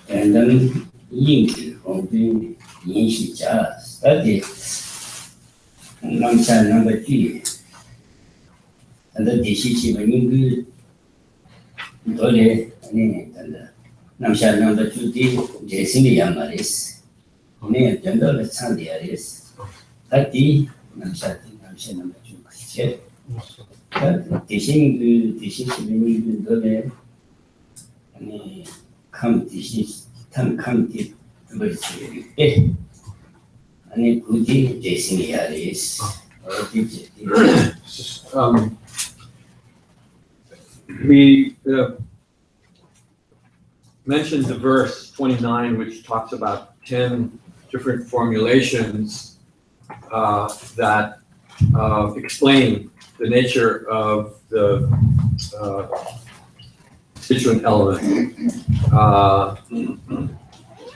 random yin from the yin shi jia study namsha number 3 and the decision yin dole ani namsha number 2 di jesini yamaris ne jandol chandiaris ati namsha number 2 che decision yin dole ani come deep and Kuti Jason Yaris. We mentioned the verse 29, which talks about 10 different formulations that explain the nature of the constituent element.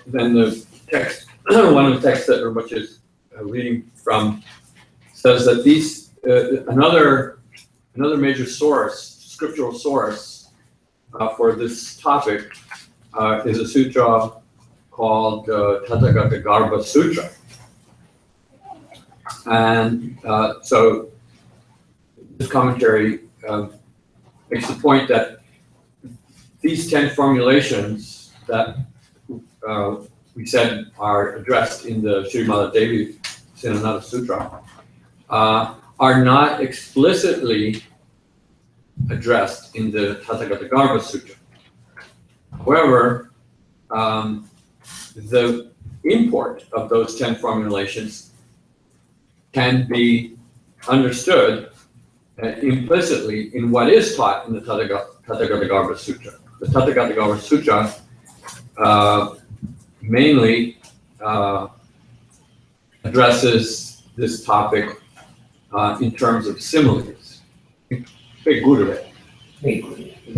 Then the text, one of the texts that Rinpoche is reading from, says that these another major source, scriptural source for this topic is a sutra called Tathagatagarbha Sutra, and so this commentary makes the point that these 10 formulations that we said are addressed in the Srimad Devi Sinanada Sutra are not explicitly addressed in the Tathagatagarbha Sutra. However, the import of those 10 formulations can be understood implicitly in what is taught in the Tathagatagarbha Sutra. The Tathagatagarbha Sutra mainly addresses this topic in terms of similes. There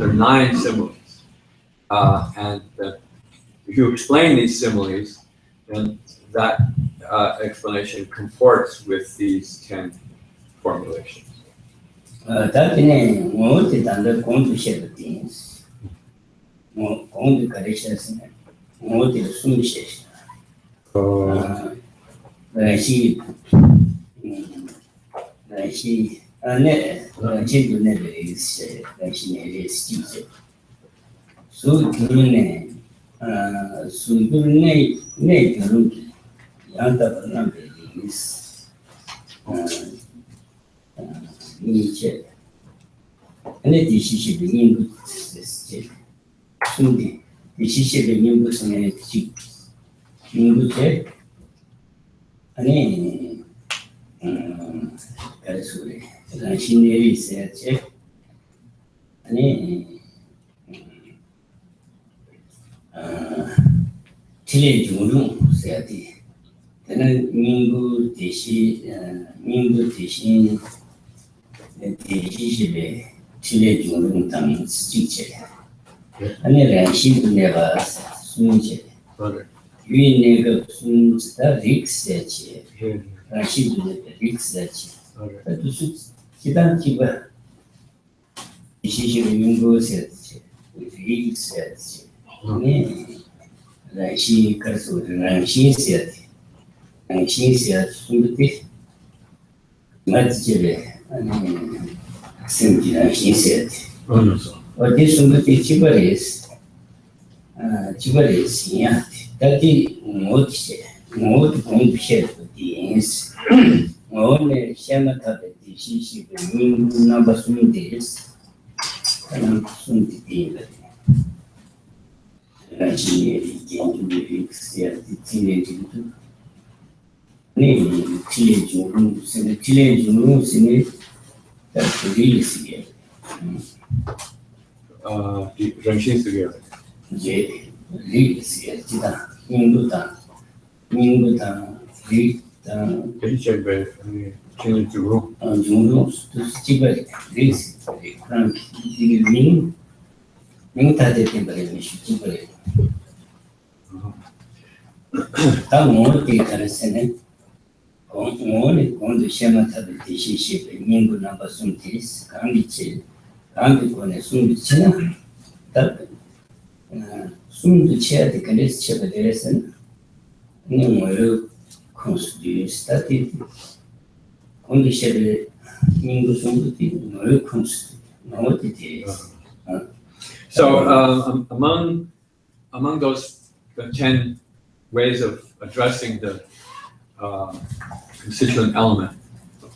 are 9 similes, and if you explain these similes, then that explanation comports with these 10 formulations. That in what is under condition things, only corrections, what is sumishes. She never is so Gurune, so Gurune, Yanta number is Nietzsche. And the decision being good. Soon the decision being good on a cheap. Good, and Karasuri, Rashineri said, and Chile Junu said, then Mingu Tishi, the Chile Junu Tam Stitch, and Rashi never switch. We never soon the Rix that Rashi the Rix that but to suit Chitanchiba. She Mingo said, with Rix said, Rashi Khensur, and she said, Suti Matjele, and Simply, she said, what is Suti Chibaris? Chibaris, yeah. That is not compared things. Only Shamata, the Shishi, the number soon days, and soon to be Rashi came to be fixed at the teenage. Name teenage rooms and the teenage rooms in it. That's the real again. Ranshin together. Yeah. Legacy, Minguta, change the room. Junos to Stibari, this crank, Ming, Minta de Tibari, Tamoti Karasene, only on the Shamata ship, Mingu number Suntis, Kambichi, Kambikone Sundichina, 숨도 쳐야 돼. 그래서 쳐버려서는 그냥 뭐를 컨스튜 스타티 condition mingu sumbuti no const no it is. So among those 10 ways of addressing the constituent element,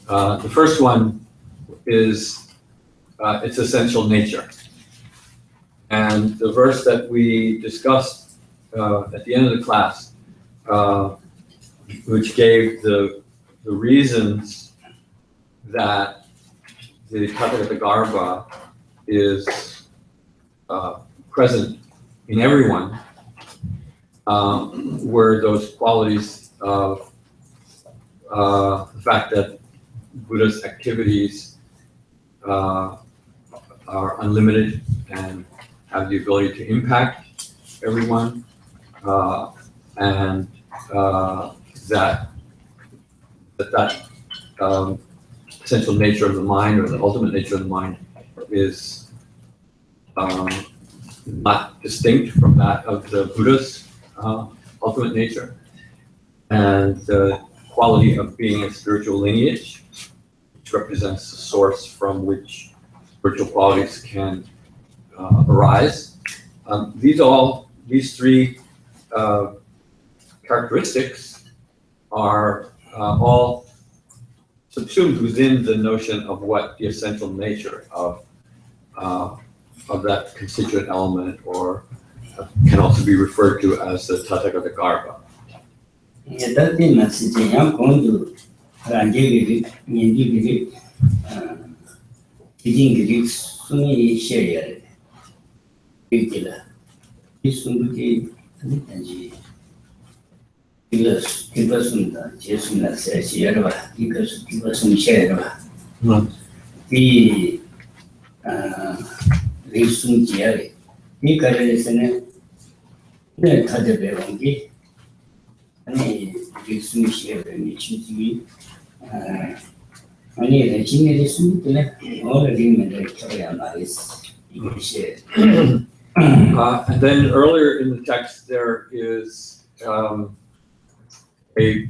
the first one is its essential nature. And the verse that we discussed at the end of the class, which gave the reasons that the Ratnagotravibhāga is present in everyone, were those qualities of the fact that Buddha's activities are unlimited and have the ability to impact everyone, and that essential nature of the mind, or the ultimate nature of the mind, is not distinct from that of the Buddha's ultimate nature, and the quality of being a spiritual lineage, which represents the source from which spiritual qualities can arise. These three characteristics are all subsumed within the notion of what the essential nature of that constituent element, or can also be referred to as the Ratnagotravibhāga. And then earlier in the text there is a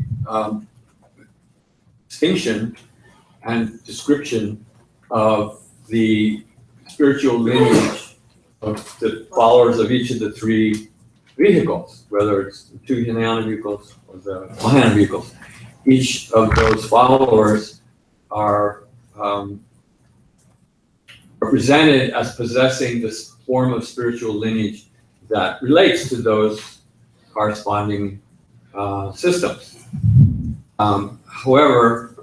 distinction and description of the spiritual lineage of the followers of each of the three vehicles, whether it's the two Hinayana vehicles or the Mahayana vehicles. Each of those followers are represented as possessing this form of spiritual lineage that relates to those corresponding systems. However,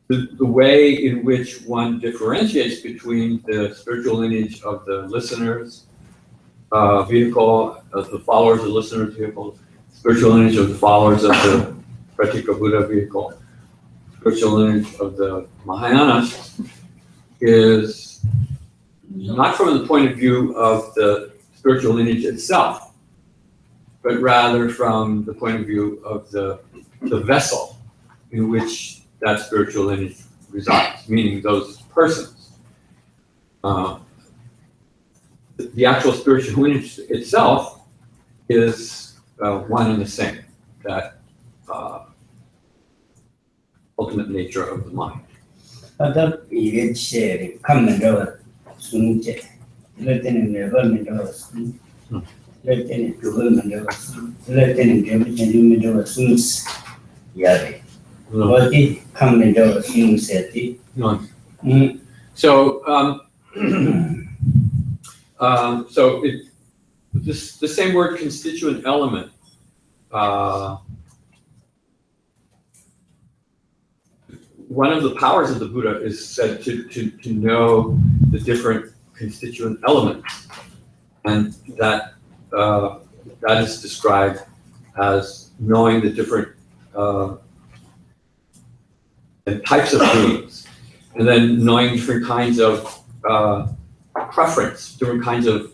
the way in which one differentiates between the spiritual lineage of the listener's vehicle, of the followers of the listener's vehicle, spiritual lineage of the followers of the Pratika Buddha vehicle, spiritual lineage of the Mahayanas, is not from the point of view of the spiritual lineage itself, but rather from the point of view of the vessel in which that spiritual lineage resides, meaning those persons. The actual spiritual lineage itself is one and the same, that ultimate nature of the mind. So the same word, constituent element, one of the powers of the Buddha is said to know the different constituent elements, and that is described as knowing the different types of beings, and then knowing different kinds of preference, different kinds of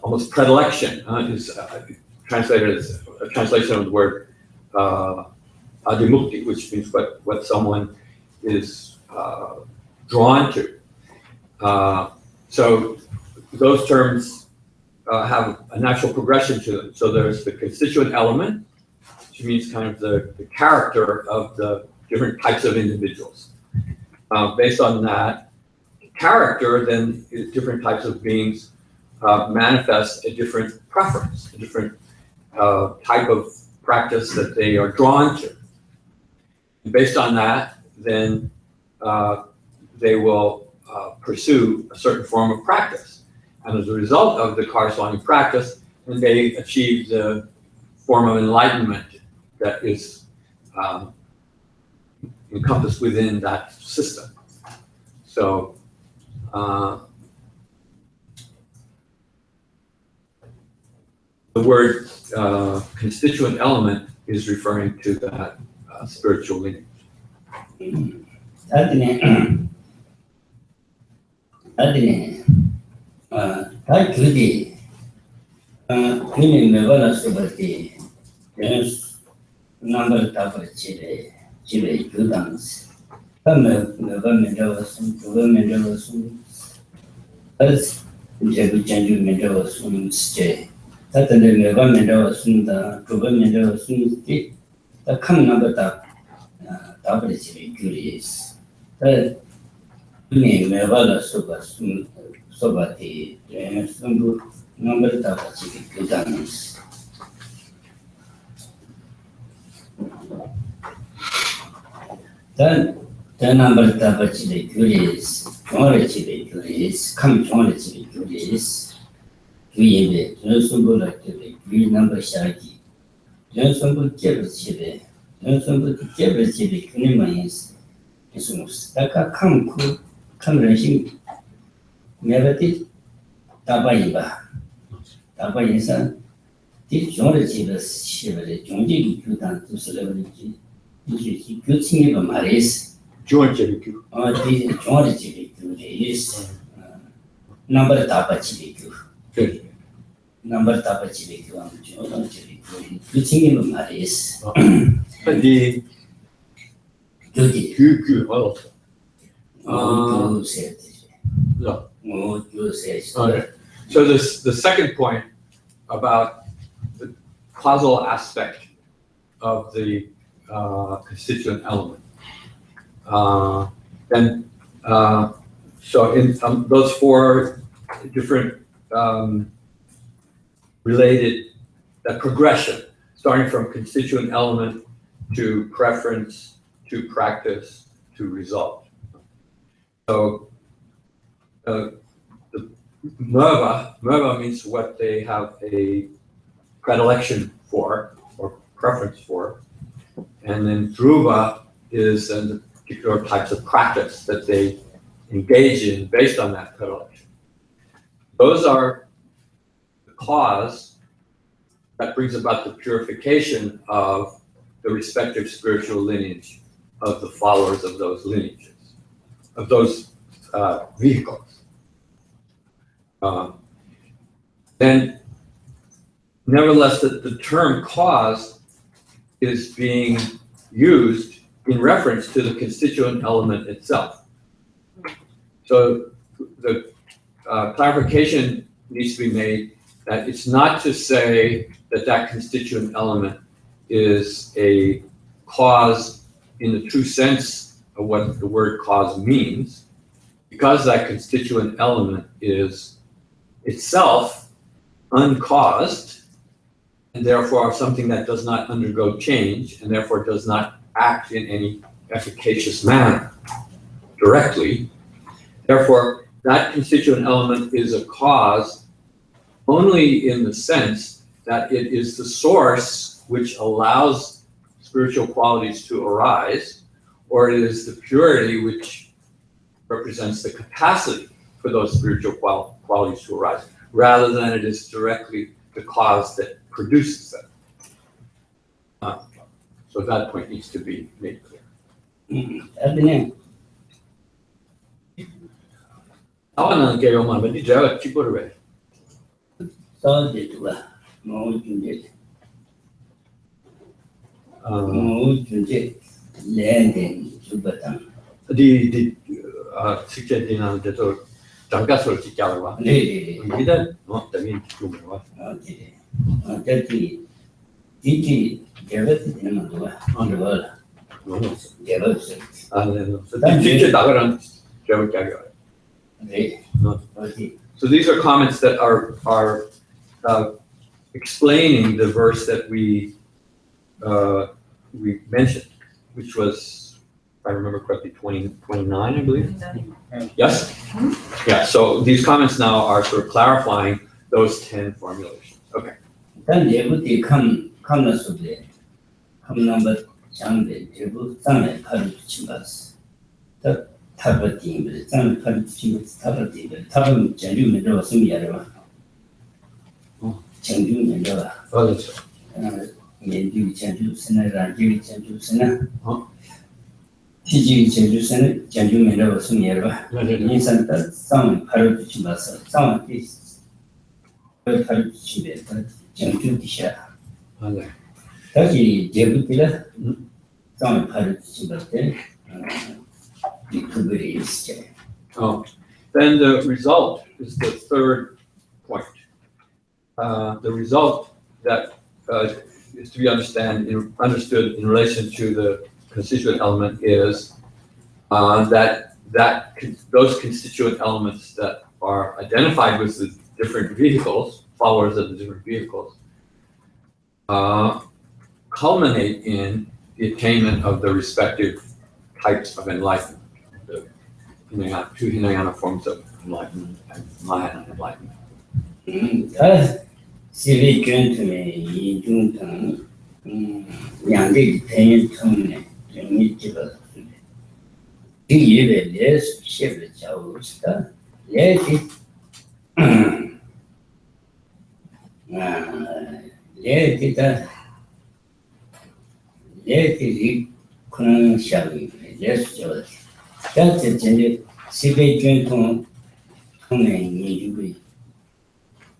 almost predilection, is translated as a translation of the word adimukti, which means what someone is drawn to. So those terms have a natural progression to them. So there's the constituent element, which means kind of the character of the different types of individuals. Based on that character, then different types of beings manifest a different preference, a different type of practice that they are drawn to. And based on that, then they will pursue a certain form of practice. And as a result of the corresponding practice, then they achieve the form of enlightenment that is encompassed within that system. So, the word constituent element is referring to that spiritual lineage. So the second point about the causal aspect of the constituent element. So in those four different related, that progression, starting from constituent element to preference, to practice, to result. So the merva means what they have a predilection for or preference for, and then dhruva is the particular types of practice that they engage in based on that predilection. Those are the cause that brings about the purification of the respective spiritual lineage of the followers of those lineages, of those vehicles. Then, nevertheless, the term cause is being used in reference to the constituent element itself. So the clarification needs to be made that it's not to say that that constituent element is a cause in the true sense of what the word cause means, because that constituent element is itself uncaused, and therefore something that does not undergo change, and therefore does not act in any efficacious manner directly. Therefore, that constituent element is a cause only in the sense that it is the source which allows spiritual qualities to arise, or it is the purity which represents the capacity for those spiritual qualities to arise, rather than it is directly the cause that produces them. So that point needs to be made clear. Di suggesting that 잠깐 소리 찍자고 봐. 네. 일단 저기 좀 봐. 네. 디티 데베트 되는 거야. 이거라. 데베트. 네. 진짜 나가란 저기 네. So these are comments that are explaining the verse that we mentioned, which was, if I remember correctly, 29, I believe. Yes. Yeah. So these comments now are sort of clarifying those 10 formulations. Okay. 일단 예부터 감나서데 감나버 장대 예부 땅에 파를 붙임봤어. 타버팅을 땅에 파를 붙임봤어. 타버팅을 타버 전주면 들어왔으면 야려봐. 전주면 들어와. 그렇죠. 연주 전주선을 라디오 전주선을 시지 전주선을 전주면 들어왔으면 야려봐. 인산다 땅에 파를 붙임봤어. 땅에 파를 붙임봤어. 전주 디샤. 네. 다시 제부티라 땅에 파를 붙임봤대. Then the result is the third point. The result that is to be understood in relation to the constituent element is that those constituent elements that are identified with the different vehicles, followers of the different vehicles, culminate in the attainment of the respective types of enlightenment. Two Hinayana forms of enlightenment and Mahayana enlightenment. 시비 견투에 이중당 양대 대인 통에 정리지가 이 예배 레스 셰브 자우스다 레디 레디 그런 샤비 레스 자우스 자체 전에 시비 견투 통에 이주의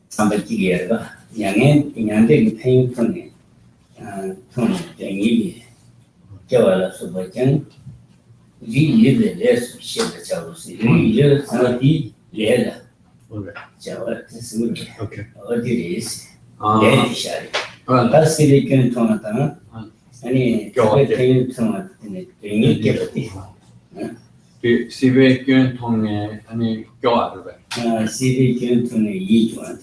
삼백기계가 양대 편육 통에 통에 정의비 저와라 수보장 이 예배 레스 셰브 자우스 이 사디 레라 저와 스물 어디에 있어 레디 샤리 다시리 견투하다 아니 편육 통에 정의게 어디 시베 견통에 아니 교화를 시비 견투에 이주한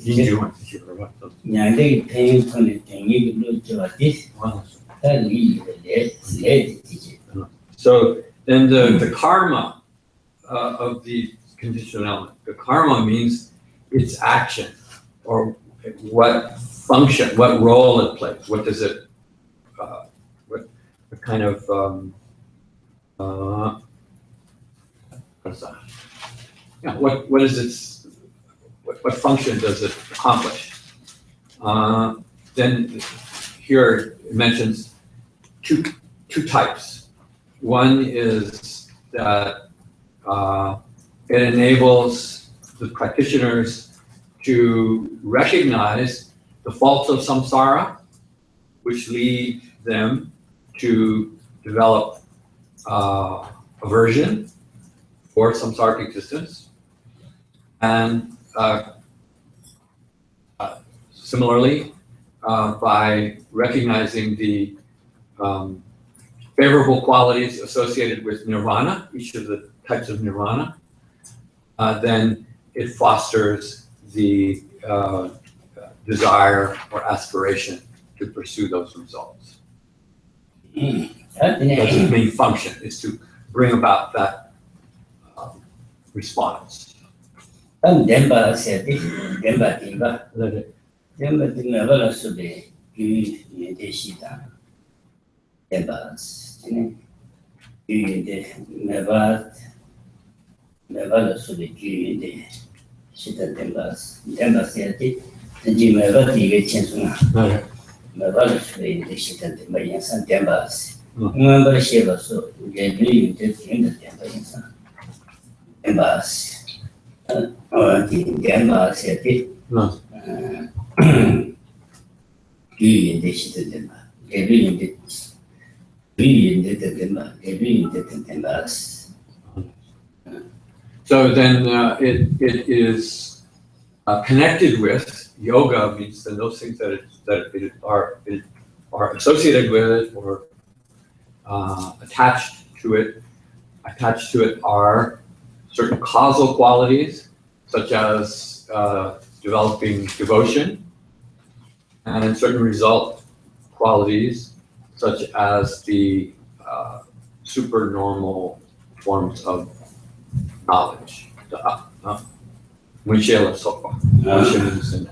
양대 편육 통에 정의비로 저와디 So then the karma of the conditional element. The karma means its action, or what function, what role it plays. What does it? What kind of? What's that? Yeah. What is its? What function does it accomplish? Then here it mentions two types. One is that it enables the practitioners to recognize the faults of samsara, which lead them to develop aversion for samsaric existence. And similarly, by recognizing the favorable qualities associated with nirvana, each of the types of nirvana, then it fosters the desire or aspiration to pursue those results. That's the main function, is to bring about that response. Jampa said, Jampa Sube, Shita, Jampa, Never Sube, Shita Jambas, Jampa said, the Jim never take Chensuna, never Sube, the Shita Jambas, Jambas. Remember Shiva, so get you did in the Jambas. Jambas. Jampa said it. Gyumed the Shita, every in the Dema, every in the Temas. So then it is connected with yoga means then those things that are associated with it or attached to it are certain causal qualities such as developing devotion, and then certain result qualities such as the supernormal forms of knowledge, the Munshela Sopa, emotions and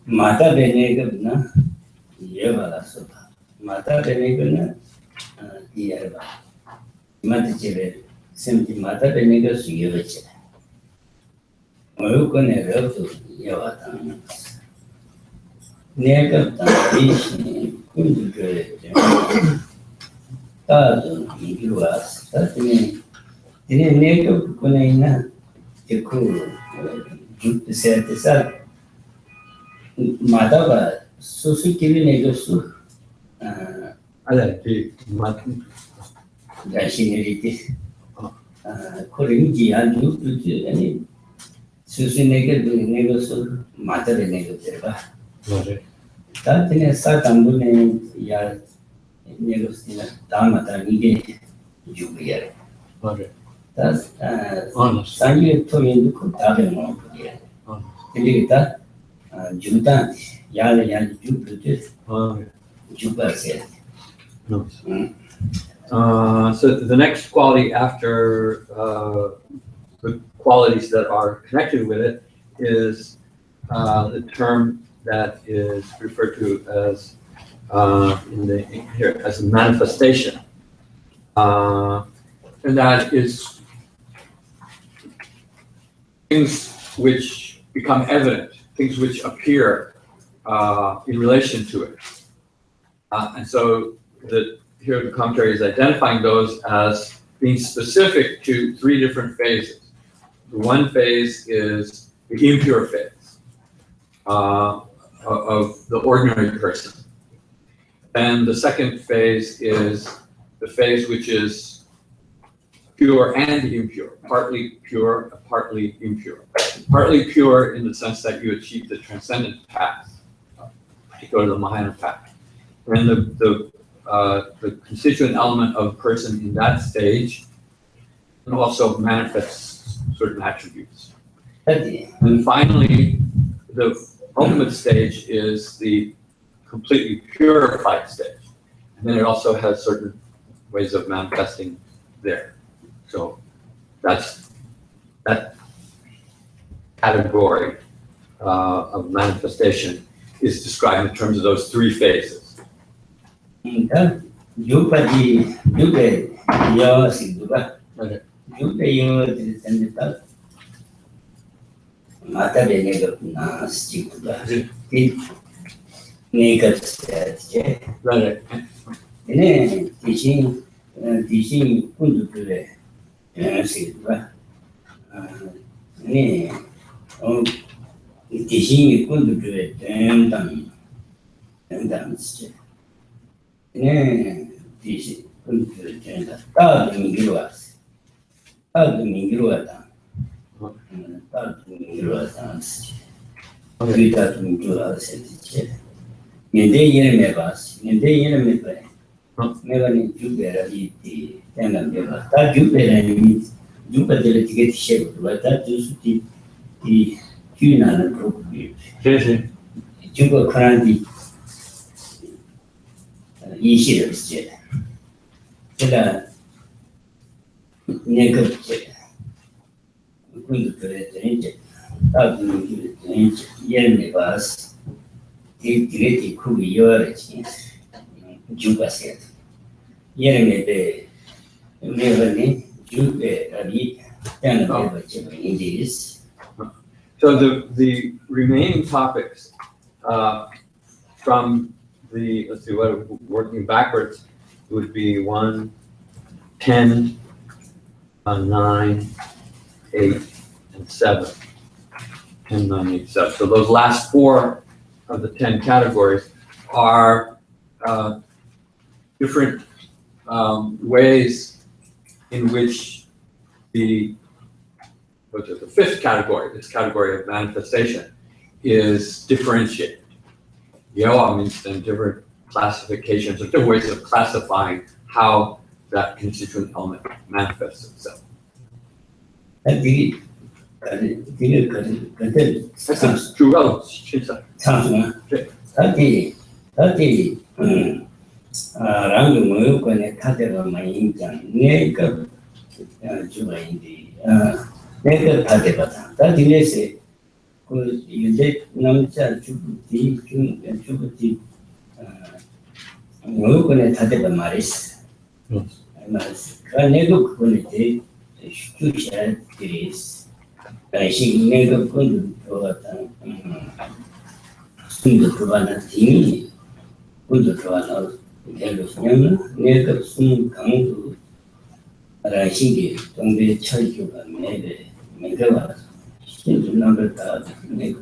Mata Benegana, Yeva Sopa, Mata Benegana, Yerba, Maticheve, simply Mata Benegas, Yevache. Moroccan to Yavatan. Negatan, Kundu, Tazon, Yuas, that means in a native Kunena, the cool, Jup said this up. Madava, Susuki Negasu, Gashinity, Korinji, and you any Susi Negasu, Mata Negativa. That in a Satambu Yard Negosina, Damata, Nige, Jubia. That's Sanyu Toyin Kutavimo. Elita. Judan, Yala Yan Juba said. So the next quality after the qualities that are connected with it is the term that is referred to as as a manifestation, and that is things which become evident. Things which appear in relation to it. And so here the commentary is identifying those as being specific to three different phases. The one phase is the impure phase of the ordinary person. And the second phase is the phase which is pure and impure, partly pure, partly impure. Partly pure in the sense that you achieve the transcendent path, particularly the Mahayana path. And the constituent element of a person in that stage also manifests certain attributes. And finally, the ultimate stage is the completely purified stage. And then it also has certain ways of manifesting there. So that category of manifestation is described in terms of those three phases. Distinguishing the then Indies. So the remaining topics from the, let's see, working backwards would be 1, 10, 9, 8, and 7. 10, 9, 8, 7. So those last 4 of the 10 categories are different ways in which the 5th category, this category of manifestation, is differentiated. Yawa means then different classifications or different ways of classifying how that constituent element manifests itself. That's 주가 실사. 랑중무역권의 타대가 많이 인정. 내가 주가인데, 내가 타대받아. 다디네서 그 유대 남자 주부티 무역권의 타대가 말했어. 말했어. 그 내가 그거는 대 주셔야 되겠어. 다시 내가 그건 들어갔다. 숨도 들어가나 팀이 군도 들어가나. 결국에는 내가 숨 강도 라신기 동대 철교가 내가 신도 남을 다 내가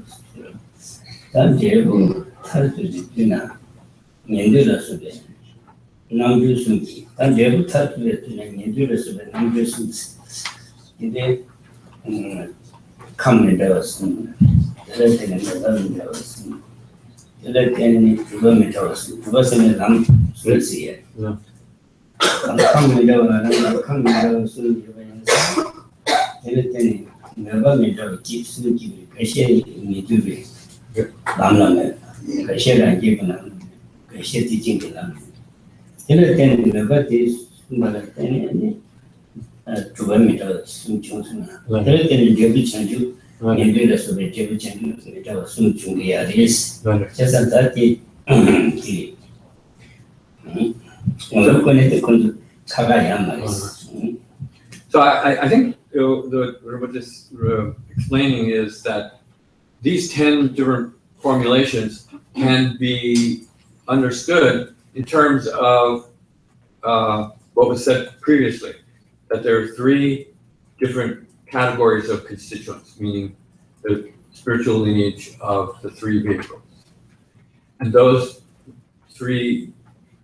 단제고 탈주지나 년들어서 남주순기 단제고 탈주지나 년들어서 남주순기 근데 감내되었습니다. 그럴 때는 내가 되었습니다. 그럴 때는 그거면 되었습니다. 그것은 남 술시에 강매라고 술을 배우면서 그럴 때는 내가 매라고 집수기 그것이 미두비 남남에 그것이란 기분은 그것이 뒤진게는 그럴 때는 내가 말할 때는 주변에서 숨청소나 그럴 때는 저기 전주 연결해서 저기 전주에다가 숨 중개해야 되겠어. 그래서 다시 So I think what this explaining is that these 10 different formulations can be understood in terms of what was said previously, that there are 3 different categories of constituents, meaning the spiritual lineage of the 3 vehicles. And those 3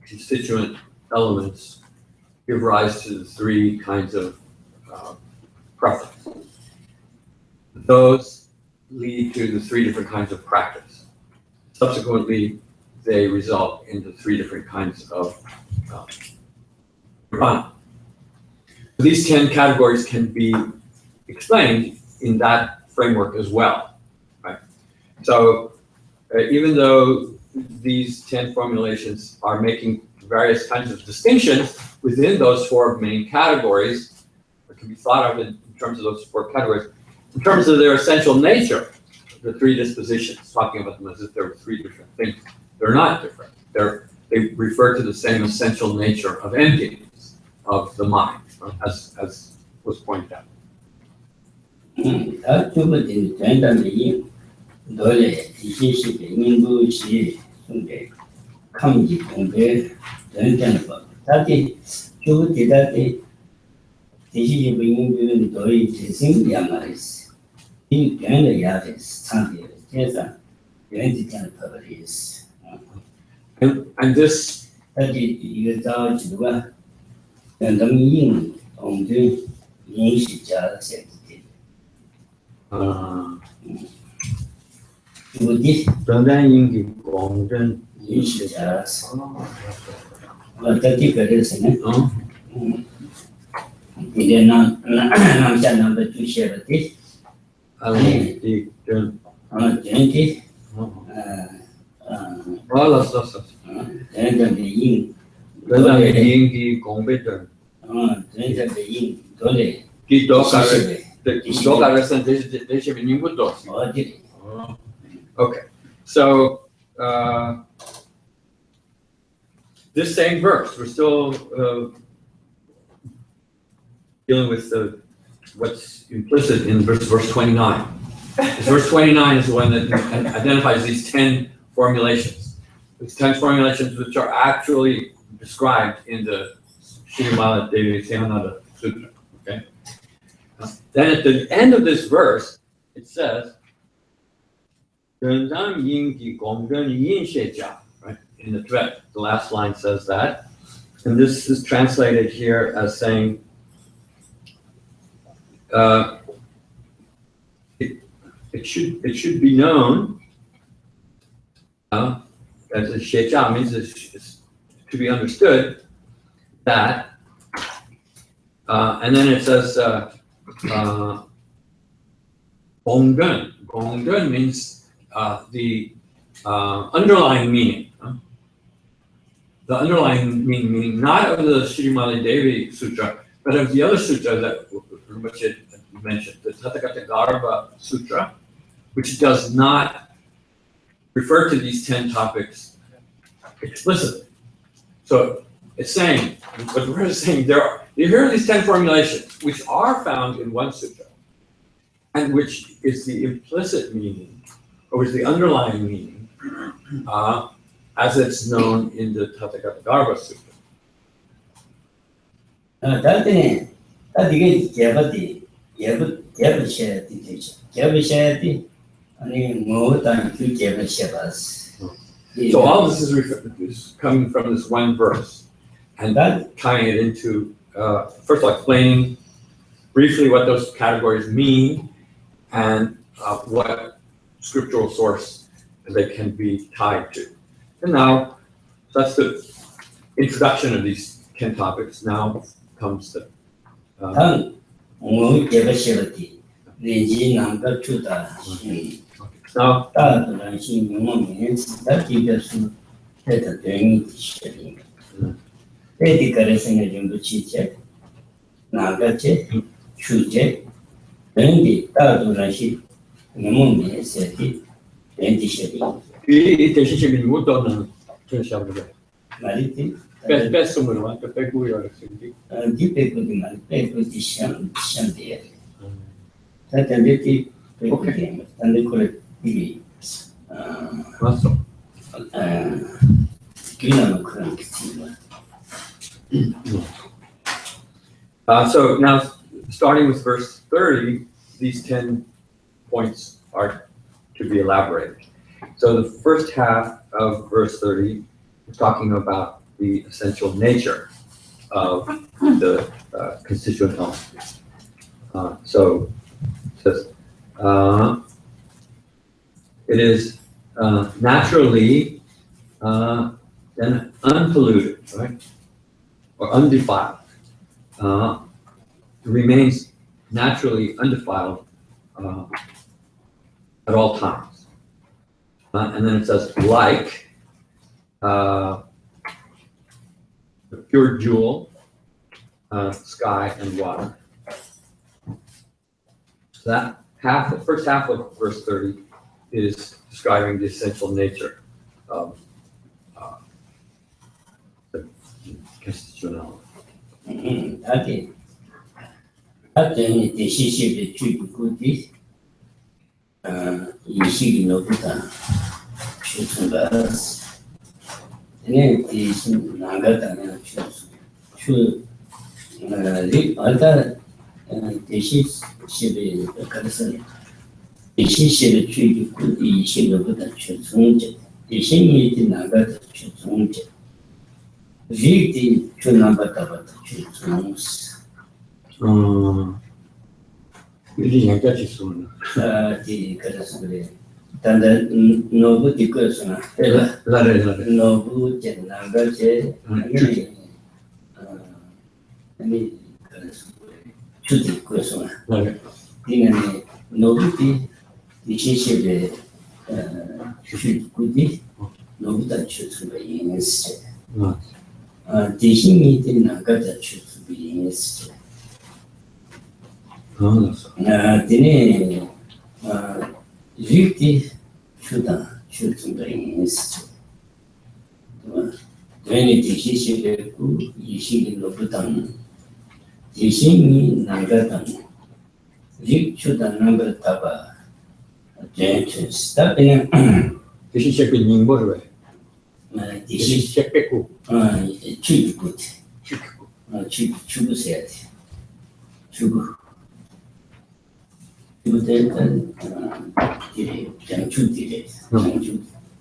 constituent elements give rise to the 3 kinds of preference. Those lead to the 3 different kinds of practice. Subsequently, they result in the 3 different kinds of nirvana. These 10 categories can be explained in that framework as well, right? So even though these 10 formulations are making various kinds of distinctions within those 4 main categories, or can be thought of in terms of those 4 categories, in terms of their essential nature, the 3 dispositions, talking about them as if there were 3 different things, they're not different. They refer to the same essential nature of entities of the mind, as was pointed out. 노래 지시식의 인구시 중대 감기 공배 전전의 법 다시 주 대다시 지시식의 인구는 노래 재생이야 말이지 이 변의 야대 상대 제사 변지자는 법을 있어. And this 다시 이거 다 지도가 연동인 공대 인식자 제기 부디 전단인기 공전 인식자 어떻게 그랬으네. 이제 남자 남자 주셔야지. 아니 이전 전기 알았어. 전기 전단인기 공배전 전기 도래 기도가를 대시면 인구도. 어디 Okay, so this same verse, we're still dealing with the what's implicit in verse 29. Verse 29 is the one that identifies these 10 formulations. These 10 formulations which are actually described in the Srimad Devi Sayananda Sutra. Okay? Then at the end of this verse, it says, right? In the Tibet, the last line says that. And this is translated here as saying, it should be known, as a shecha means it's to be understood, that, and then it says, gongden. Gongden means the underlying meaning. The underlying meaning, not of the Srimad Devi Sutra, but of the other sutra that Rinpoche mentioned, the Ratnagotravibhāga Sutra, which does not refer to these 10 topics explicitly. So it's saying, what we're saying, here are these 10 formulations, which are found in one sutra, and which is the implicit meaning, or is the underlying meaning, as it's known in the Ratnagotravibhāga Sutra. So all this is coming from this one verse, and that tying it into, first of all, explaining briefly what those categories mean, and what scriptural source they can be tied to. And now, that's the introduction of these 10 topics. Now comes the now, so now, starting with verse 30, these 10 points are to be elaborated. So the first half of verse 30 is talking about the essential nature of the constituent elements. So it says, it is naturally then unpolluted, right? Or undefiled. Remains naturally undefiled at all times. And then it says, like the pure jewel, sky and water. So that half, the first half of verse 30 is describing the essential nature of the constituent element. Okay. Chuda number taba. Stop in This is a good word. This this is a good. Chubut. Chubu said. Chubu.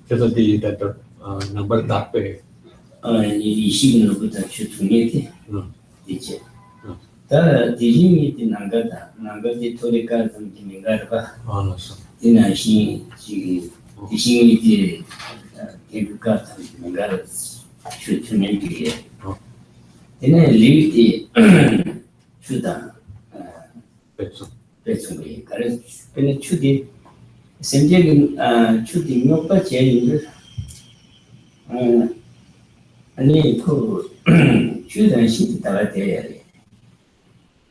그래서 the number that way. 이 시기로부터 추중했지. 이제. 응. 다 디림이 난가디 토리카 좀 기능가가 알았어. 디나시 지 디싱이 개국가 좀 기능가를 추중했기. 얘네 리티 추다. 됐어. 배송이 그래서 근데 추디 semjagin chuti nyokpa cheyindu ani ko chudan shinti taga teyari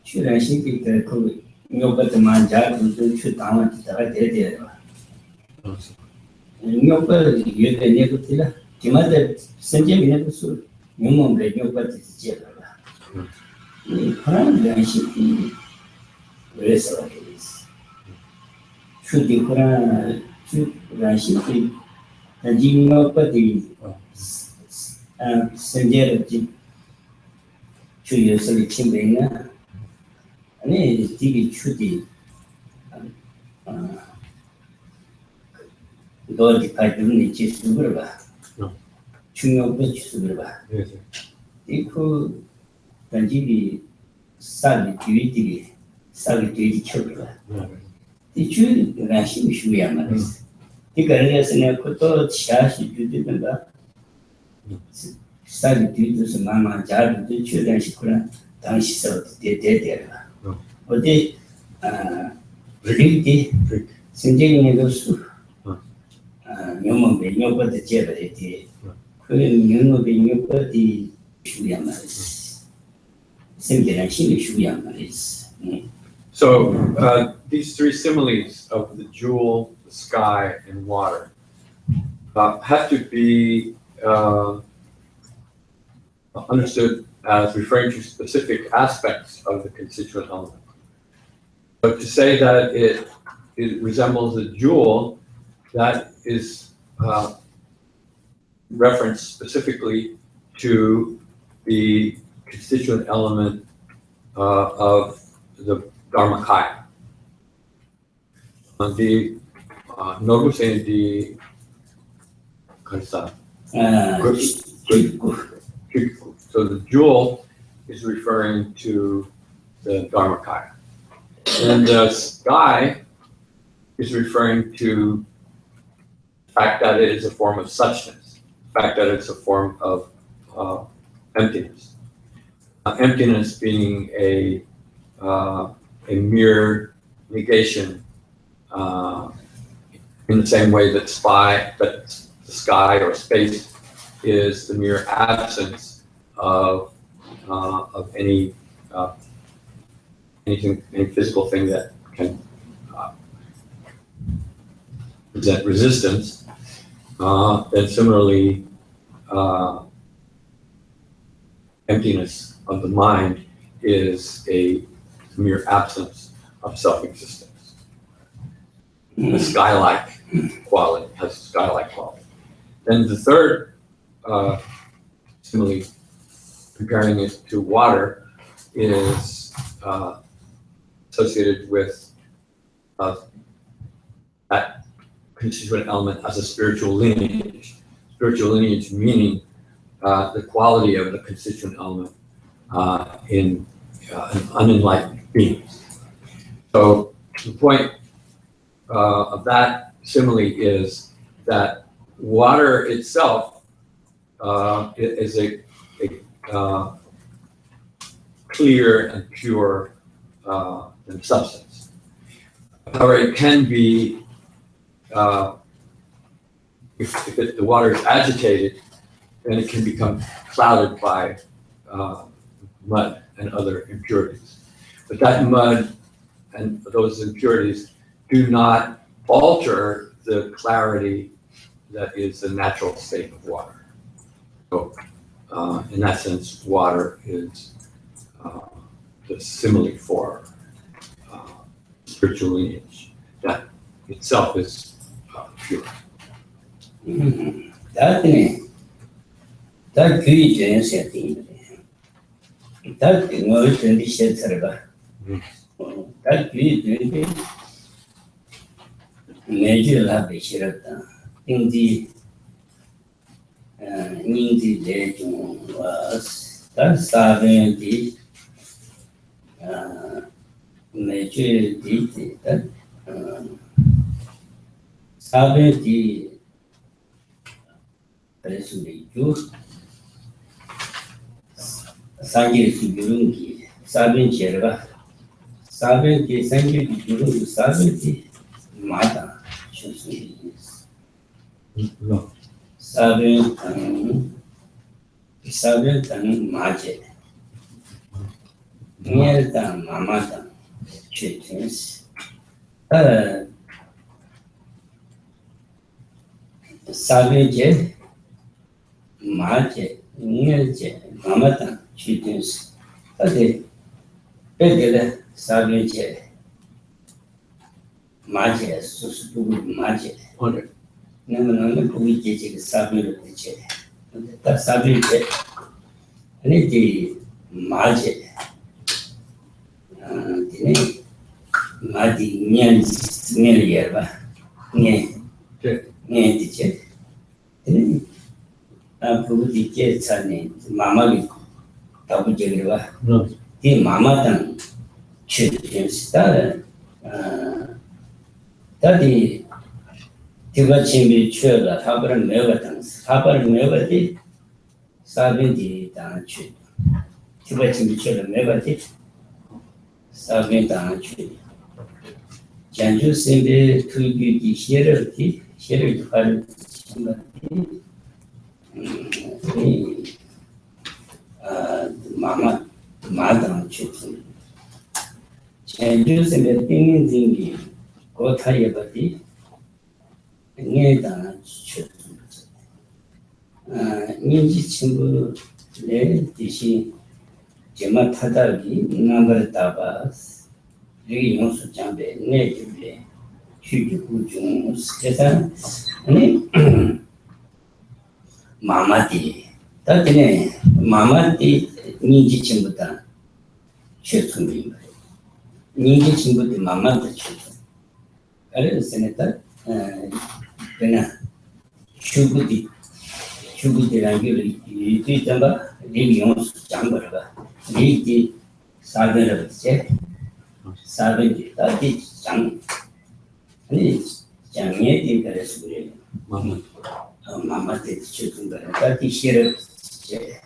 chudan shinti ko nyokpa tama jagu chudama taga teyari nyokpa yoda neko tila timada semjagin neko su nyomomre nyokpa titi cheyara Quran dan shinti resa Shudi Quran, Shudi, and Jim Nopati, Sanjay, Chuyo Solichimina, and then TV Shudi, God the Python, Chisurba, Chuno Buchsurba. Equal Tanjibi Sali TV, Sali TV Churba. Ichu rashi shuyamaris. Tigarasana koto shashi dudinga. Sali dudu mama jadu duchu rashi kura tanshi so de. Ode riti sinjay negosu. Nyomo be nyopa de jebati. Nyomo be nyopa di shuyamaris. Sinjay rashi shuyamaris. So these three similes of the jewel, the sky, and water have to be understood as referring to specific aspects of the constituent element. But to say that it resembles a jewel, that is referenced specifically to the constituent element of the Dharmakaya. The Norbus and the Kansa. So the jewel is referring to the Dharmakaya. And the sky is referring to the fact that it is a form of suchness, the fact that it's a form of emptiness. Emptiness being a mere negation in the same way that the sky or space is the mere absence of any physical thing that can present resistance. Then similarly, emptiness of the mind is a mere absence of self-existence. The sky-like quality has a sky-like quality. Then the third simile, comparing it to water, is associated with that constituent element as a spiritual lineage. Spiritual lineage meaning the quality of the constituent element in an unenlightened being. So the point of that simile is that water itself is a clear and pure substance. However, it can be, if the water is agitated, then it can become clouded by mud and other impurities. But that mud and those impurities do not alter the clarity that is the natural state of water. So in that sense, water is the simile for spiritual lineage. That itself is pure. That gyumed setting. That was in the shelter. That gyumed major lab in the legend was that 70 major did that 70 personally used Sangi Sugurungi, 70 Sangi Gurungi, 70 Mata Shusungis. No. 7 Maje. Near the Mamata Treatise. 7 Maje, near Mamata Treatise. Okay, Pedal 7 Maje, Susu Maje. Okay. No, we did the Sabi chair. That's Sabi chair. And it is magic. The Madi Nians Nelia, the chair. I put the kids are named Mama Tabu Jagriva. The Mama Tan children started. That is. Tibetan children, Haber Melvatans, Haber Melvati, 70 down tree. Tibetan children Melvati, 70 down tree. Janju Simbi to be the hierarchy, Mama, Madam children. Janju Simbi thinking, Gotayabati. Neda children. Ninji Chimbu Le Dishi Jamatadagi, number tabas, Riosu Jambe, natively, Chuju Sketa, Mamati. That name, Mamati Ninji Chimbuta, children. Ninji Chimbuti Mamata children. I didn't senator. Shubudi Ranguli, you remember, living on Jampa, Lady Sagan of Check, Sagan, that is Jang. Jangi, the rest of it. Mamma did children, that is Sheriff Gijan.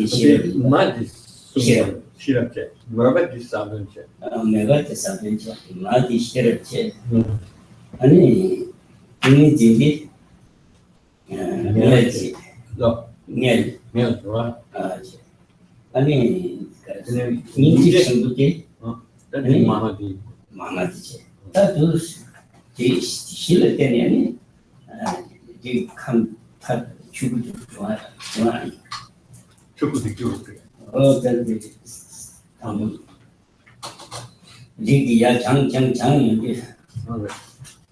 Sheriff Madi Shirapche. Murabati Sabanche. Megati Sabanche, Madi Shirapche. Ani Jindi Melchi. Mel. Ani Ninji Shambuti. That is Mamadi. Mamadi. That was the Shilataniani. They come to Chubu. Oh, that is Lidia Chang,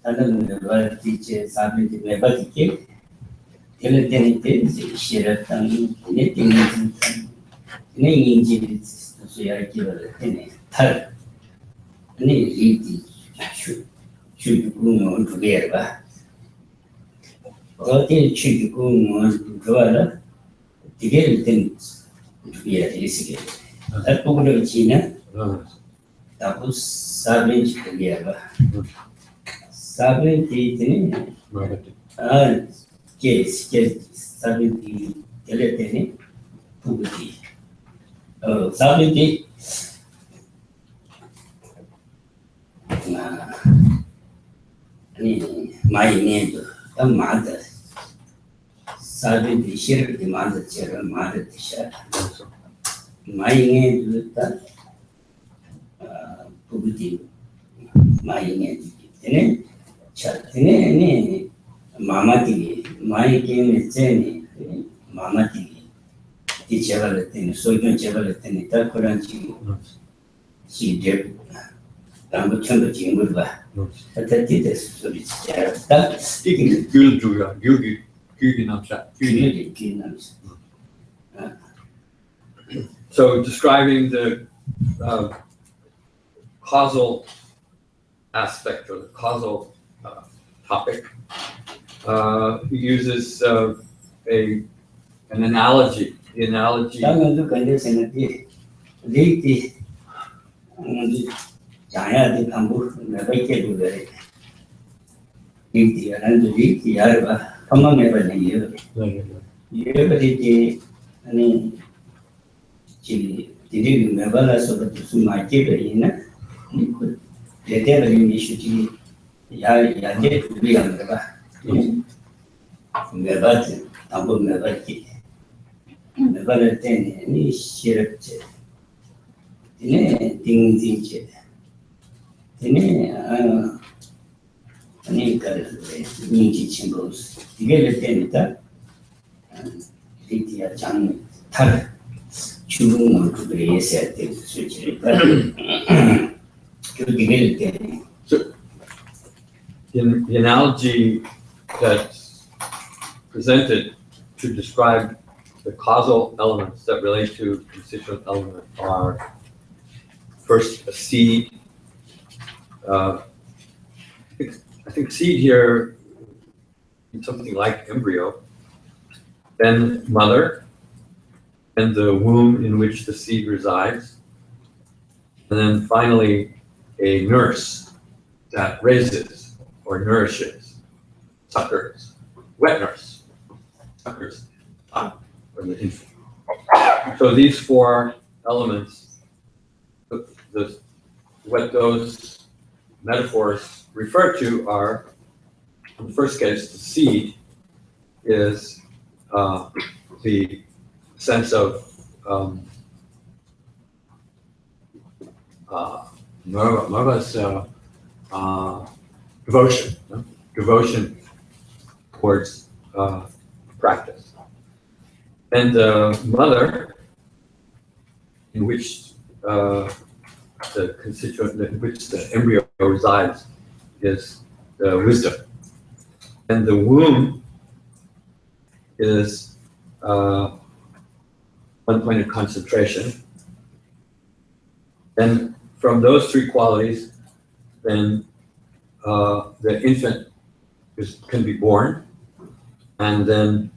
another teacher, Sabin, the Nebati cake, Teletenity, Shiratan, knitting, naming Jibits, so I give a third. Need should go on to Verba. What is should go on to Dwara? To get things to be a risk. That book of China, that was 7 together. 70, yes, 70, Teletene, Puberty. Oh, 70. My name, the mother. 70 share the mother chair, mother share. My name is that Puberty. My name is Chatine, Mamma, my game is Jenny, 마마티 이 제발을 때는 소견 제발을 때는 딱 그런 지금 시제 아무 천도 지금을 봐. 어떻게 됐어 소리 진짜 딱 이게 Gyudruga, Gyugi Namsha. 규율이 기능이죠. So describing the causal aspect or the causal topic, he uses an analogy. The analogy. 당연히 컨디션이 리티 자야의 방법 내가 그래. 리티 안도 리티 알바 가만히 봐야지. 이게 아니 지 디리 메발라서 무슨 말이게 있나? 대대로 이슈지 야제 우리가 봐. 메발지 방법 메발지. 메발을 때는 이 시럽제. 이네 띵띵제. 이네 아니 그래 인지 친구 이게 때니까 리티야 장탈 죽음을 그들이 했어야 될 수치를 그렇게 될 때. So, in the analogy that's presented to describe the causal elements that relate to constituent element are first a seed. I think seed here is something like embryo, then mother, and the womb in which the seed resides, and then finally a nurse that raises or nourishes, suckers, wet nurse, suckers, or the infant. So these four elements, what those metaphors refer to are, in the first case, the seed is the sense of devotion, devotion towards practice. And the mother, in which the constituent, in which the embryo resides, is the wisdom. And the womb is one point of concentration. Then from those three qualities, then the infant can be born. And then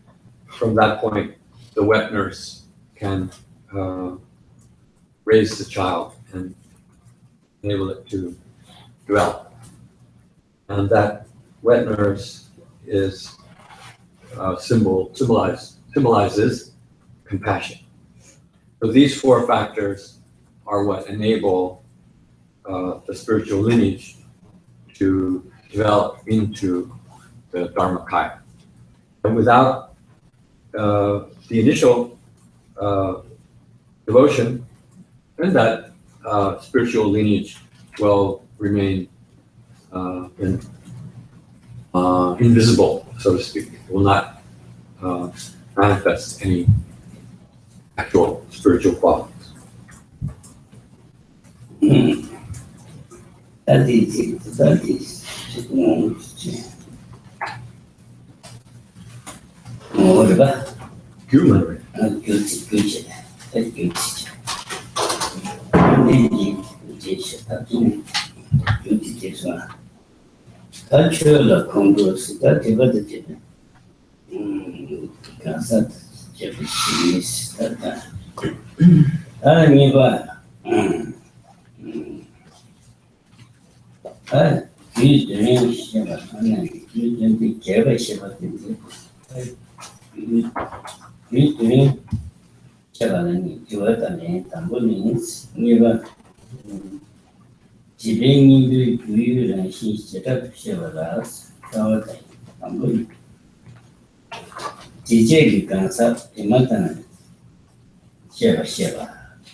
from that point, the wet nurse can raise the child and enable it to develop. And that wet nurse is symbolizes compassion. So these four factors are what enable the spiritual lineage to develop into the Dharmakaya. And without the initial devotion, then that spiritual lineage will remain invisible, so to speak. It will not manifest any actual spiritual qualities. That is 뭐가 Gyumed. 교치 근데 이제 시작하면 교치에서 다쳐라 공부스가 되거든요. 가서 제비시 스타다. 아니 봐. 이들이 시작하는 이들이 개발 시작했는데 이들이 시작하는 교회단에 담보는 이가 지배인들 교육을 시작 시작하라 나왔다 담보 지제기 간사 이마다는 시작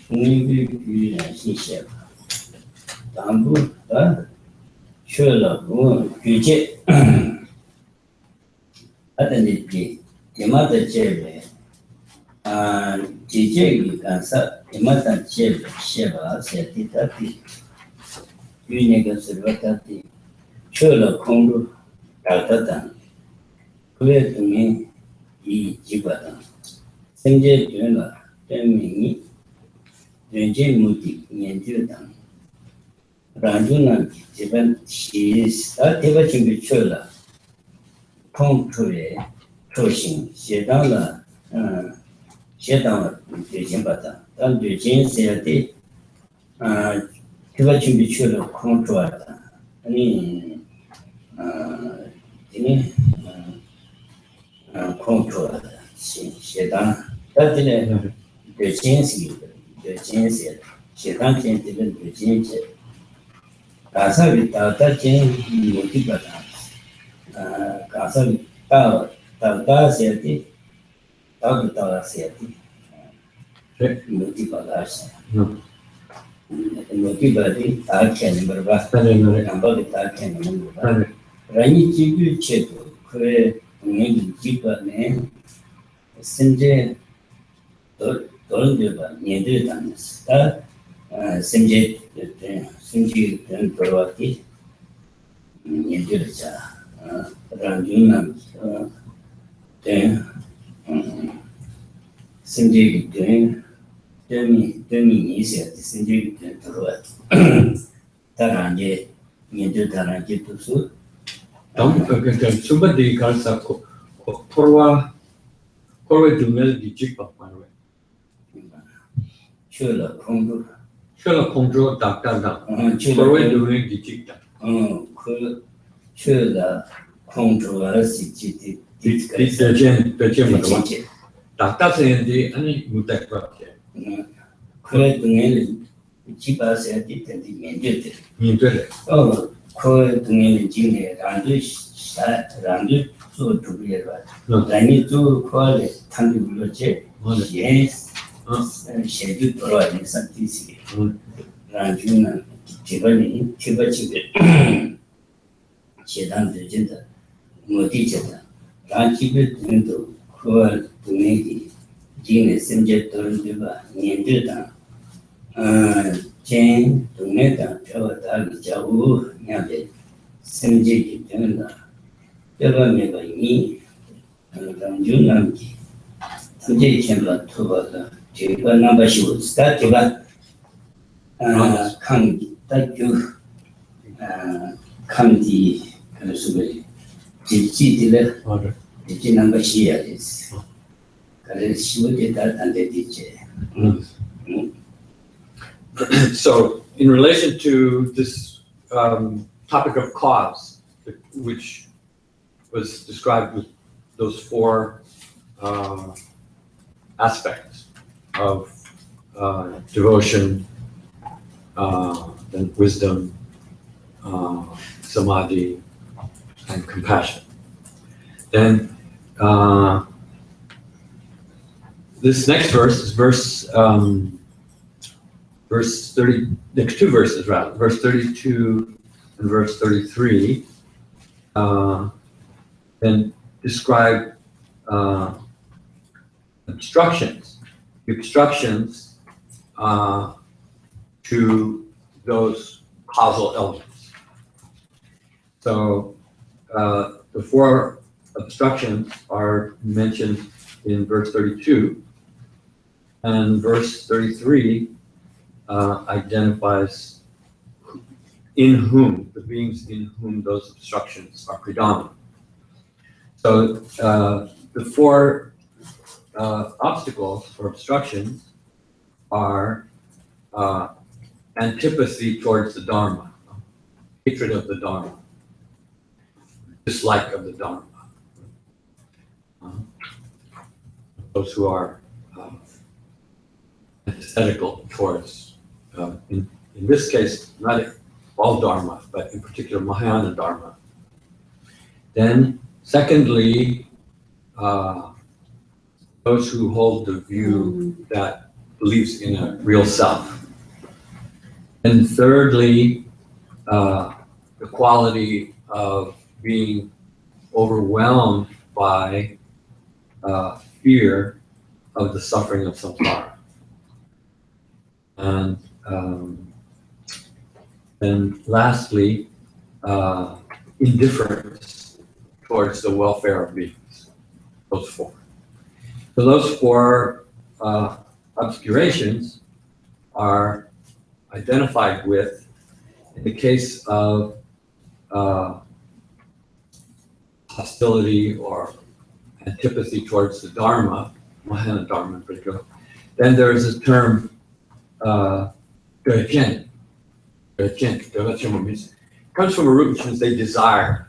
국민들 교육을 시작 담보가 출라고 규제 하든지 이마다 제외 Jijegi Gansa, Imata Cheb, Sheba, Setitati, Uniga Servatati, Chola Kondu, Tatatan, Kwe to me, E. Jibatan, Senje Juna, Temini, Renje Muti, Yenjudan, Ranjuna, Jiban, she is a Tibetan Chola, Kongture, Toshin, Shedala, Shedala, Jimbata, and the Jin Serati, Tibetan Chola, Contrata, I mean, control, Shedan, that the Jins, Shedan can't even the Jins. Casa without that Jin, Multipata. Casa without Tata Seti, Tata Seti, Multipalas. Multipati, Tarkan, Burba, Tarkan, Burba. Rani Chibu Chetu, Kure, Ning, Jipa name, Sinje, Dolduba, Nedutans, Sinje, Sinji, and Provati, Nedurja, Ranjuna, then Sinji doing Demi is at the Sinji Provati. Taranje, Nedu Taranje to suit. Somebody calls up Korwa Dumel di Jikpa, by the way. Chola Kondu, Shola Kondro Doctor, Korwa Dumel di Jikta. Chola Kondu, the Jim, Doctor saying the any Mutek Rocket. Kue Jiba said it and the Menjit. You did it. Oh, Kue Jine, Randu, so to be right. I need to call it Tanduloche, yes, and schedule providing something. Ranjuna, Tibani, Tibachi, Shedan the Genta, Moticheta, Ranchibit window, Kua to make it, Jine, Simjet Torundiba, Yendutan. Chen, Tuneta, Javata, Javu, Nabe, Simji, Junda, Java Meba, me, Ranjunamki, Sanjay Chamber, Tuba, Jiba number she would start Jiba, come, thank you, come the Sube, Jiji, the number she is. She would get that and the DJ. So, in relation to this topic of cause, which was described with those four aspects of devotion, then wisdom, samadhi, and compassion. Then this next verse is verse 30, next two verses rather, verse 32 and verse 33, then describe obstructions to those causal elements. So the four obstructions are mentioned in verse 32, and verse 33 identifies in whom, the beings in whom those obstructions are predominant. So the four obstacles or obstructions are antipathy towards the Dharma, hatred of the Dharma, dislike of the Dharma. Those who are antithetical towards, in this case, not all Dharma, but in particular Mahayana Dharma. Then, secondly, those who hold the view that believes in a real self. And thirdly, the quality of being overwhelmed by fear of the suffering of samsara. And then lastly, indifference towards the welfare of beings. Those four. So those four obscurations are identified with, in the case of hostility or antipathy towards the Dharma, Mahayana Dharma in particular, then there is a term, chen. Comes from a root which means they desire.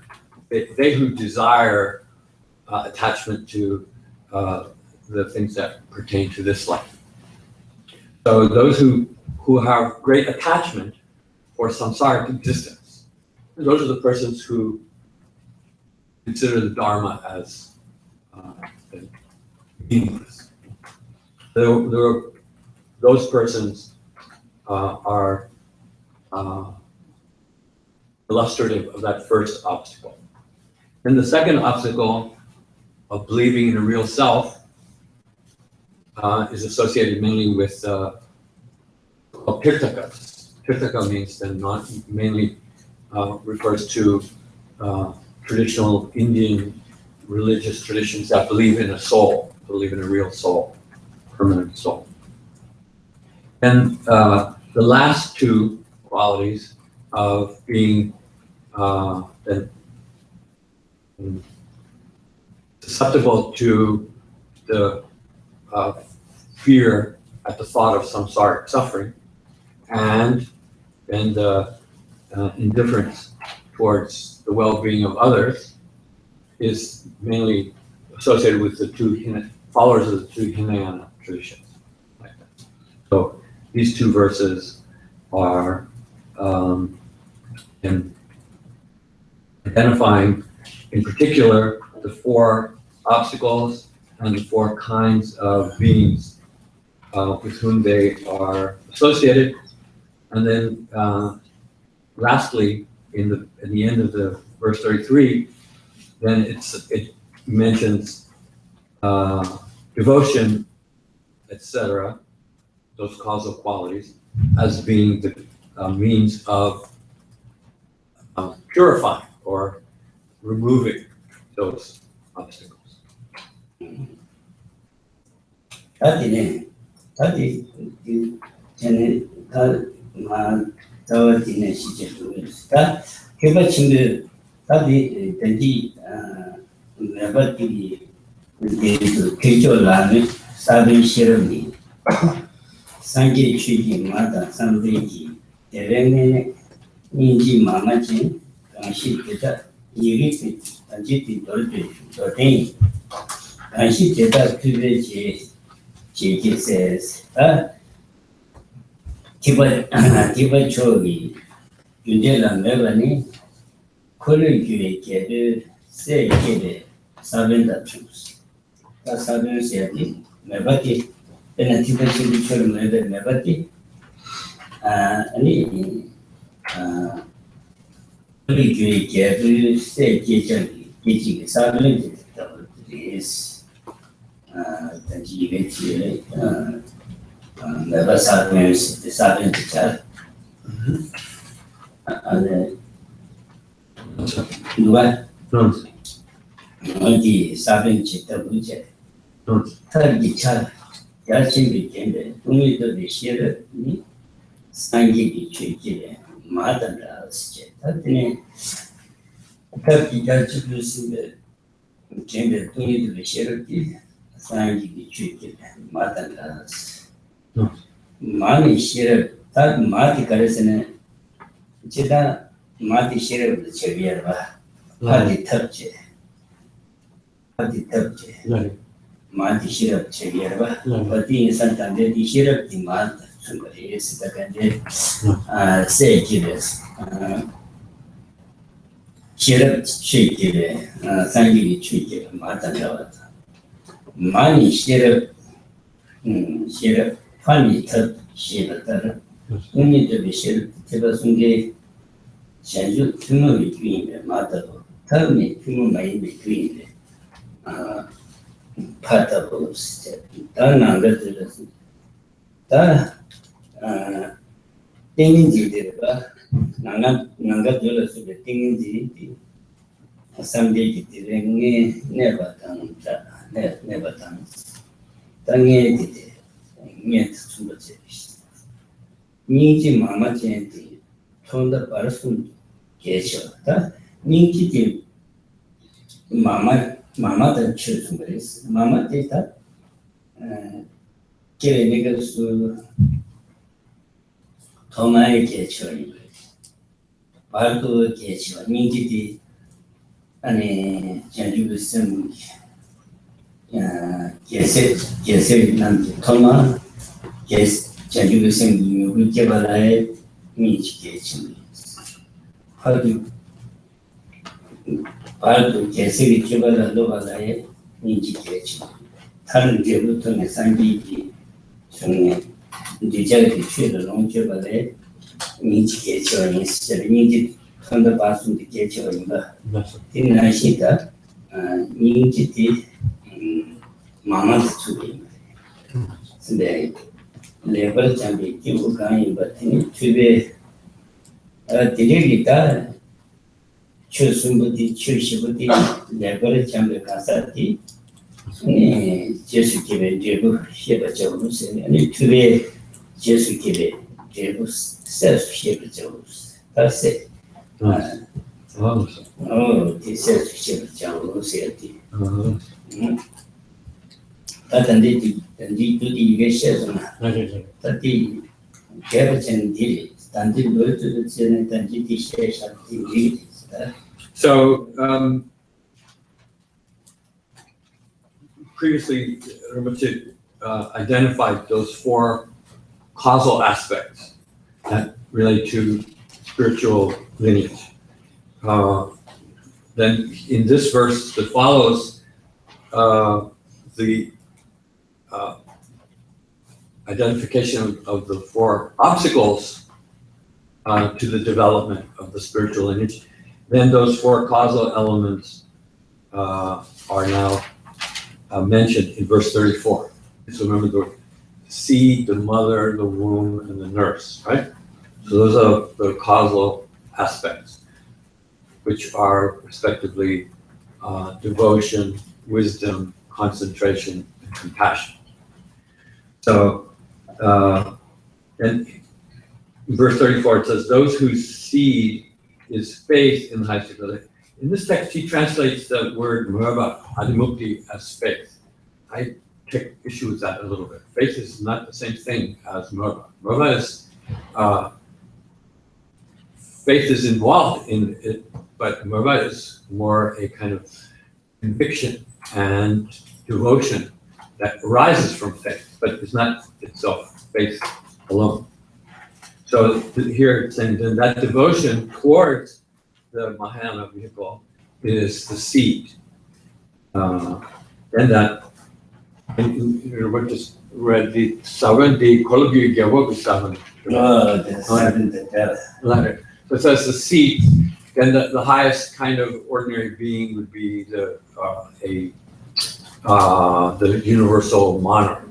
They who desire attachment to the things that pertain to this life. So those who have great attachment for samsaric existence, those are the persons who consider the Dharma as meaningless. Those persons are illustrative of that first obstacle. And the second obstacle of believing in a real self is associated mainly with Pirtakas. Pirtaka means then not mainly refers to traditional Indian religious traditions that believe in a soul, believe in a real soul, permanent soul. And the last two qualities of being susceptible to the fear at the thought of samsaric suffering, and indifference towards the well-being of others is mainly associated with the two followers of the two Hinayana traditions. Like that. So these two verses are in identifying, in particular, the four obstacles and the four kinds of beings with whom they are associated. And then lastly, in the end of the verse 33, then it mentions devotion, etc., those causal qualities, as being the means of purifying or removing those obstacles. 파다고 다 나가들었어. 다 땡인지들가 나가들었어. 땡인지 삼대기 들eng에 내바당다 내바당 땅에 되게 네 숨어져 있어. 민지 마마제한테 손다 바르순 계셔다. 민지지 마마다 쳐준 거였어. 마마데다 걔네가 수 도마에 계셔요. 말도 계셔. 민지디 아니 자주도 쓰는 계세 남지 토마 계세 자주도 쓰는 우리 개발에 민지 계셔. 하도 말도 계세를 개발하러 가다에 민지 계셔. 다른 데부터는 상비기 중에 이제 취를 농개발에 민지 계셔. 민지 선도 봤는데 계셔인가? 디나시다 민지디 마마스 주기. 근데 레벨 장비 기부 강의 같은 주베 디레기다 출순부디 출시부디 레벨 장비 가사디 제수기에 제부 해버져 놓으세요. 아니 주베 제수기에 제부 세수 해버져 놓으세요. 다시 디세수 해버져 놓으세요. 단지 이게 시에서나 단지 개발된 딜이 단지 노트를 쓰는 단지 디세수 딜이 So previously Rinpoche identified those four causal aspects that relate to spiritual lineage. Then in this verse that follows, the identification of the four obstacles to the development of the spiritual lineage, then those four causal elements are now mentioned in verse 34. So remember the seed, the mother, the womb, and the nurse, right? So those are the causal aspects, which are respectively devotion, wisdom, concentration, and compassion. So, and in verse 34 it says, those whose seed is faith in the highest ability. In this text, he translates the word murva, adimukti, as faith. I take issue with that a little bit. Faith is not the same thing as murva. Murva is, faith is involved in it, but murva is more a kind of conviction and devotion that arises from faith, but it's not itself faith alone. So here it's saying that devotion towards the Mahayana vehicle is the seed. And that, what just read the seven, the Kolabyu Gyawok seven. the seven Letter. So it says the seed, then the highest kind of ordinary being would be the universal monarch.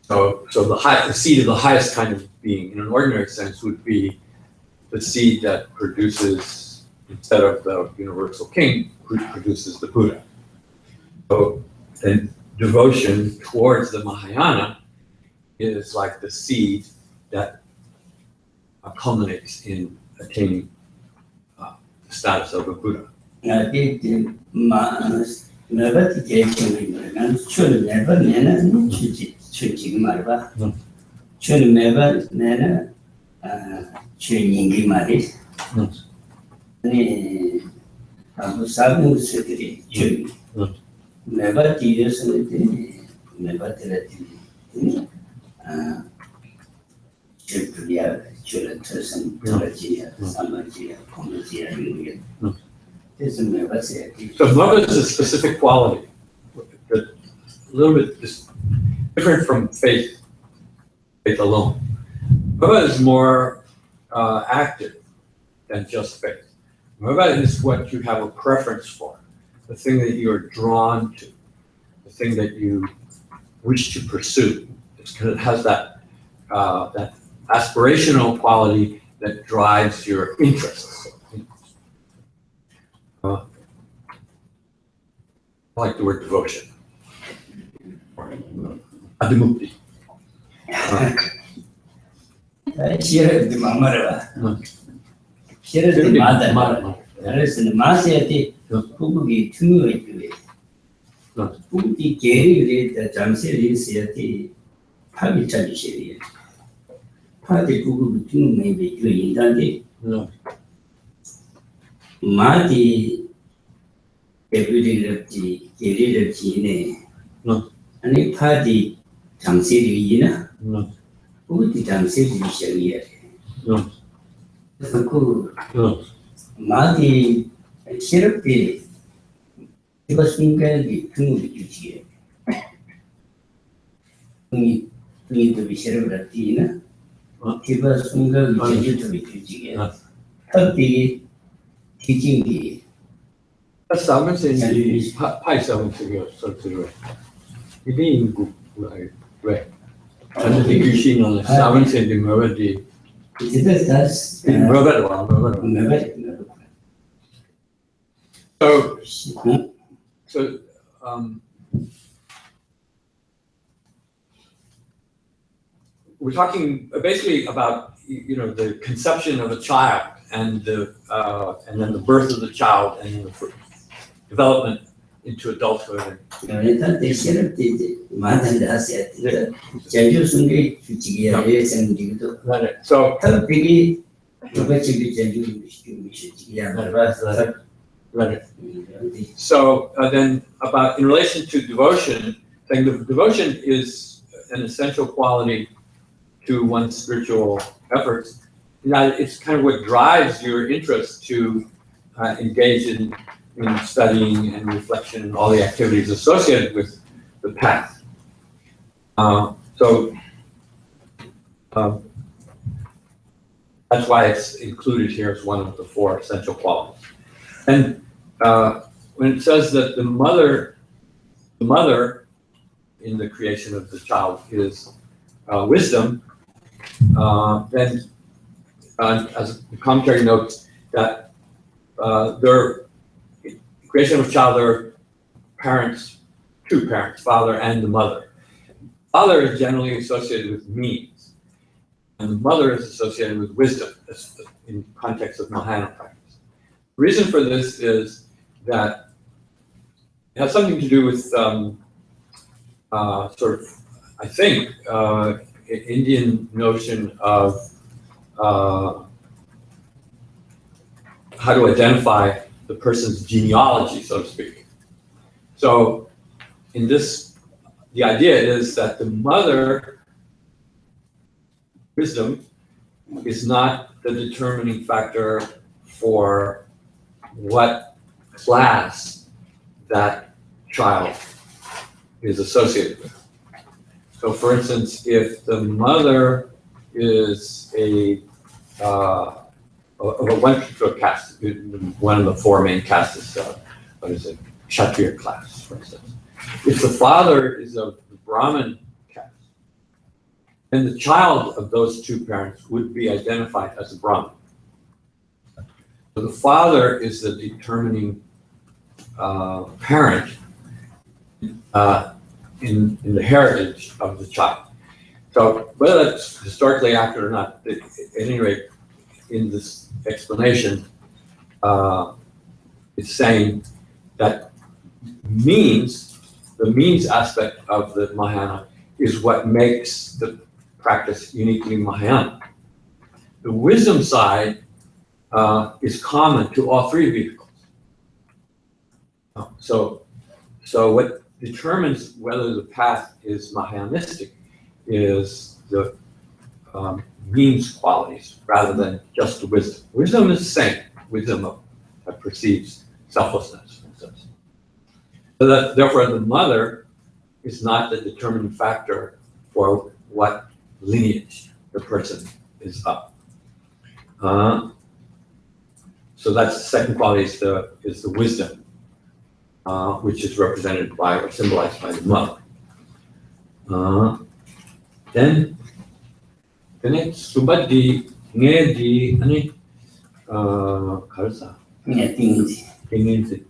So the seed of the highest kind of being, in an ordinary sense, would be the seed that produces, instead of the universal king, produces the Buddha. So then devotion towards the Mahayana is like the seed that culminates in attaining the status of a Buddha. never should never nana choosing marva. Should never nana choosing maris. Abu Sabu Secretary, never tears never therapy. Children, Tologia, Samagia, Comagia, this never said. So murva is a specific quality, a little bit different from faith alone. Murva is more active than just faith. Murva is what you have a preference for, the thing that you're drawn to. thing that you wish to pursue. It's because it has that that aspirational quality that drives your interests. I like the word devotion. Adimukti. Shira di mamara. Shira di mada. There's the Masayati, Kubuki, two way. Kubuki gave the Jamsi Siati, Pavichari Shiri. Padi Kubuki, two maybe doing that. Madi, every repti, Geri Reptine, and a party Jamsi Yina, Kubuki Jamsi Shiri. Madi Shirapi, it was Fingali, two Yuchi. We need to be Shiratina. It was Fingali to be Yuchi. Happy teaching the Summons in the Pai Summons ago, so to it. You mean good, right? And the Distinguishing on the Summons in the Muradi. that's So, we're talking basically about, you know, the conception of a child and then the birth of the child and the development into adulthood. So, So then about in relation to devotion, saying the devotion is an essential quality to one's spiritual efforts. It's kind of what drives your interest to engage in studying and reflection and all the activities associated with the path. That's why it's included here as one of the four essential qualities. And when it says that the mother in the creation of the child is wisdom, then as the commentary notes that creation of a child, there are parents, two parents, father and the mother. Father is generally associated with means, and the mother is associated with wisdom in context of Mahayana practice. The reason for this is that it has something to do with sort of, I think, Indian notion of how to identify the person's genealogy, so to speak. So in this, the idea is that the mother wisdom is not the determining factor for what class that child is associated with. So for instance, if the mother is one particular caste, one of the four main castes is Kshatriya class, for instance. If the father is of the Brahmin caste, then the child of those two parents would be identified as a Brahmin. So the father is the determining parent in the heritage of the child. So whether that's historically accurate or not, at any rate, in this explanation, it's saying that the means aspect of the Mahayana is what makes the practice uniquely Mahayana. The wisdom side is common to all three vehicles. So what determines whether the path is Mahayanistic is the means qualities rather than just the wisdom. Wisdom is the same. Wisdom that perceives selflessness, for instance. So that therefore the mother is not the determining factor for what lineage the person is of. So that's the second quality is the wisdom. which is represented by or symbolized by the mug. Then subat di nge di ani kalsa tinggi. tinggi.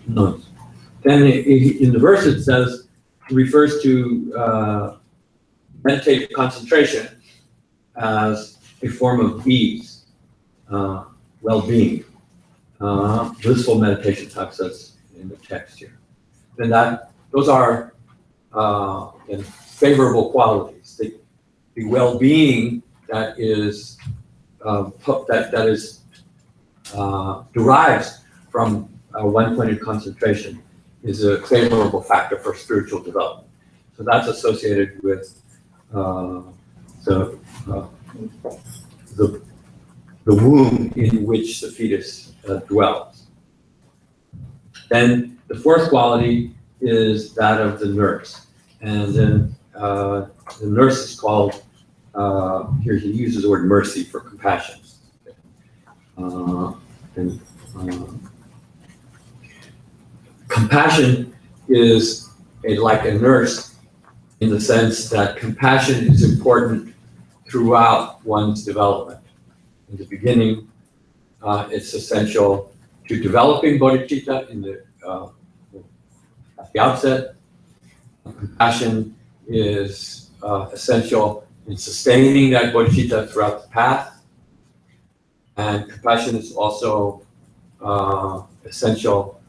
No. Then in the verse it says, refers to meditative concentration as a form of ease, well-being, blissful meditation talks us in the text here. And those are favorable qualities. The well-being that is derives from one-pointed concentration is a favorable factor for spiritual development. So that's associated with the womb in which the fetus dwells. Then the fourth quality is that of the nurse. And then the nurse is called, here he uses the word mercy for compassion. Compassion is like a nurse in the sense that compassion is important throughout one's development. In the beginning, it's essential to developing bodhicitta at the outset. Compassion is essential in sustaining that bodhicitta throughout the path. And compassion is also essential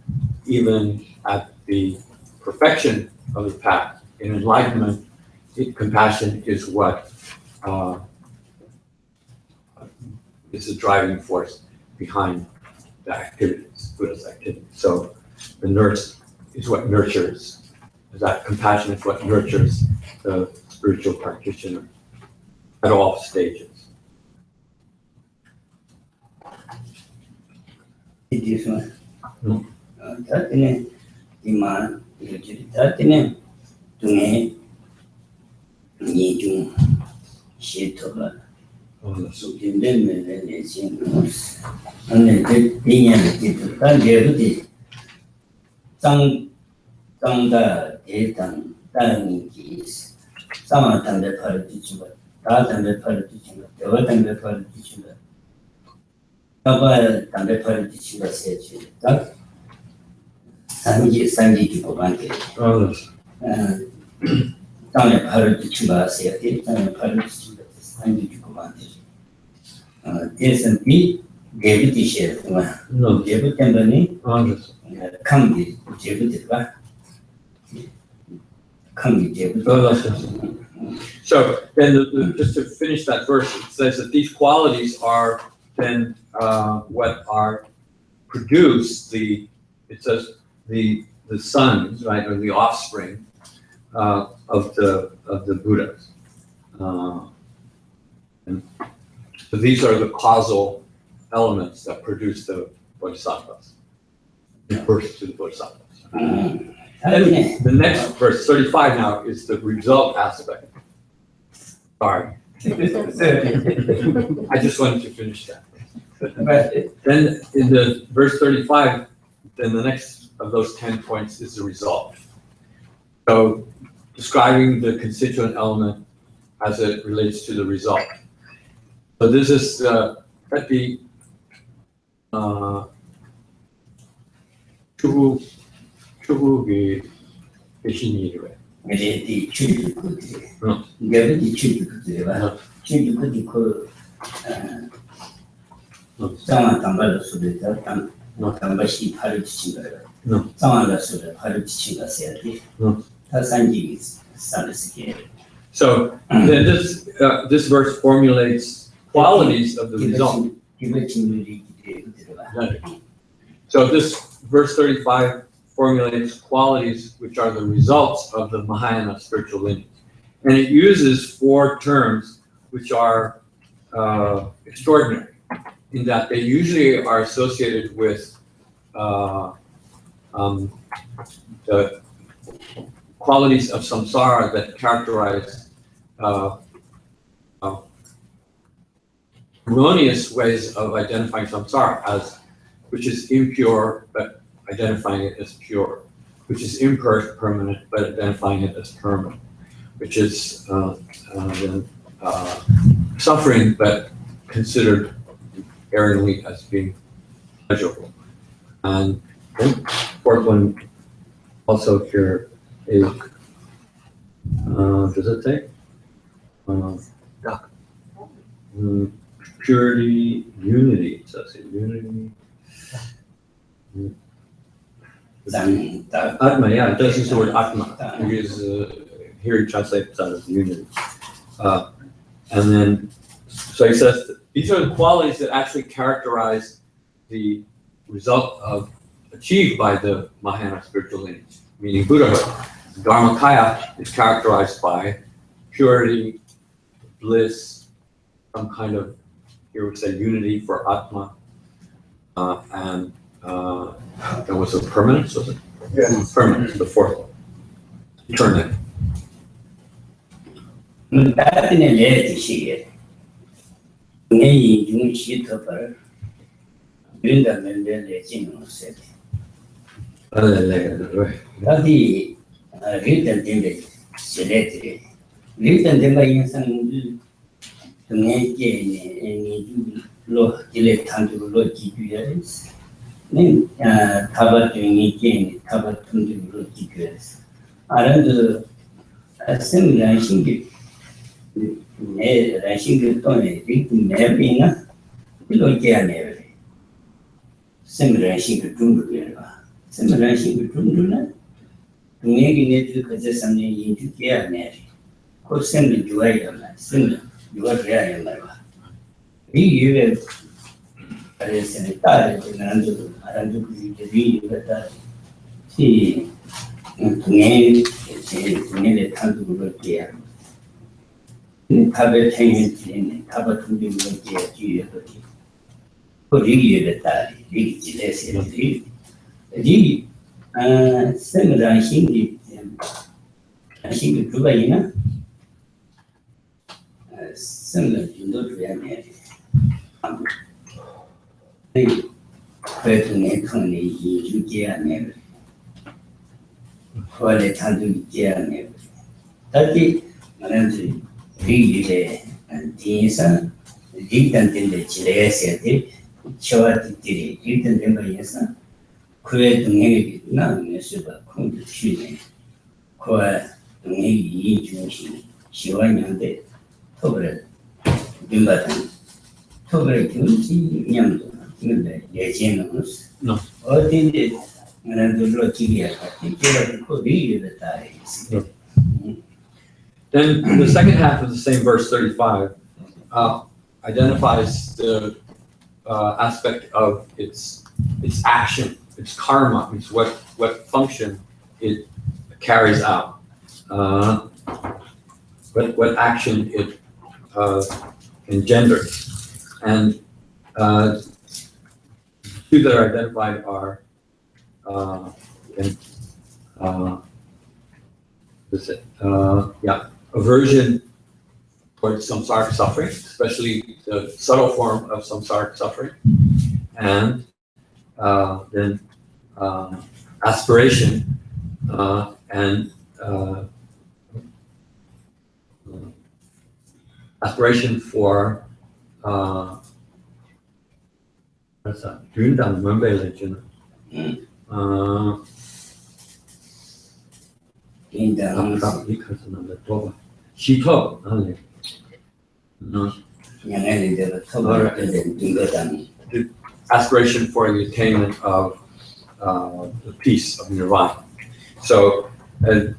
even at the perfection of the path. In enlightenment, compassion is what is the driving force behind the activities, Buddha's activities. So the nurse is what nurtures, that compassion is what nurtures the spiritual practitioner at all stages. This one. Tatine, Iman, Tatine, Tune, Nijun, Shitoba, Sukin, and the Pinyan, Tangier, Tanga, Etan, Tangies, some and the politician, that and the politician, the what and the politician. About the politician said that Sanji people wanted. Tanya politician said it, and politician Sanji people wanted. There's B gave it the share. No, gave it company. Come with Jebit. Come with Jebit. So then, just to finish that verse, it says that these qualities are then what are produced. It says the sons, right, or the offspring of the Buddhas. And so these are the causal elements that produce the bodhisattvas, the birth to the bodhisattvas. And the next verse, 35 now, is the result aspect. Sorry. I just wanted to finish that. Then in the verse 35, then the next of those 10 points is the result. So describing the constituent element as it relates to the result. So this is at the 추구의 대신이래. The children, get the children, children could Sama Tambala Sudeta, not Tambashi Parichinga, Samala Suda Parichinga said, Tasanji is Salasiki. So then this verse formulates qualities of the result. So this verse 35 formulates qualities which are the results of the Mahayana spiritual lineage. And it uses 4 terms which are extraordinary in that they usually are associated with the qualities of samsara that characterize erroneous ways of identifying samsara as, which is impure, but identifying it as pure, which is impermanent, but identifying it as permanent, which is suffering, but considered erringly as being pleasurable. And the fourth one also here is, does it say? Purity, unity, it says it, unity. Atma, yeah, it does use the word Atma, because here he translates that as unity. And then, so he says, these are the qualities that actually characterize the result of achieved by the Mahayana spiritual lineage, meaning Buddhahood. Dharmakaya is characterized by purity, bliss, some kind of, here we say unity for Atma, and there was a permanence, was it? Yes. Permanence, the fourth one. Eternity. No. Then the second half of the same verse 35 identifies the aspect of its action, its karma, it's what function it carries out, what action it engenders. And two that are identified are aversion towards samsaric suffering, especially the subtle form of samsaric suffering, and then aspiration and aspiration for what's that? Yundan Mumbai legend. Aspiration for the attainment of the peace of nirvana. So, and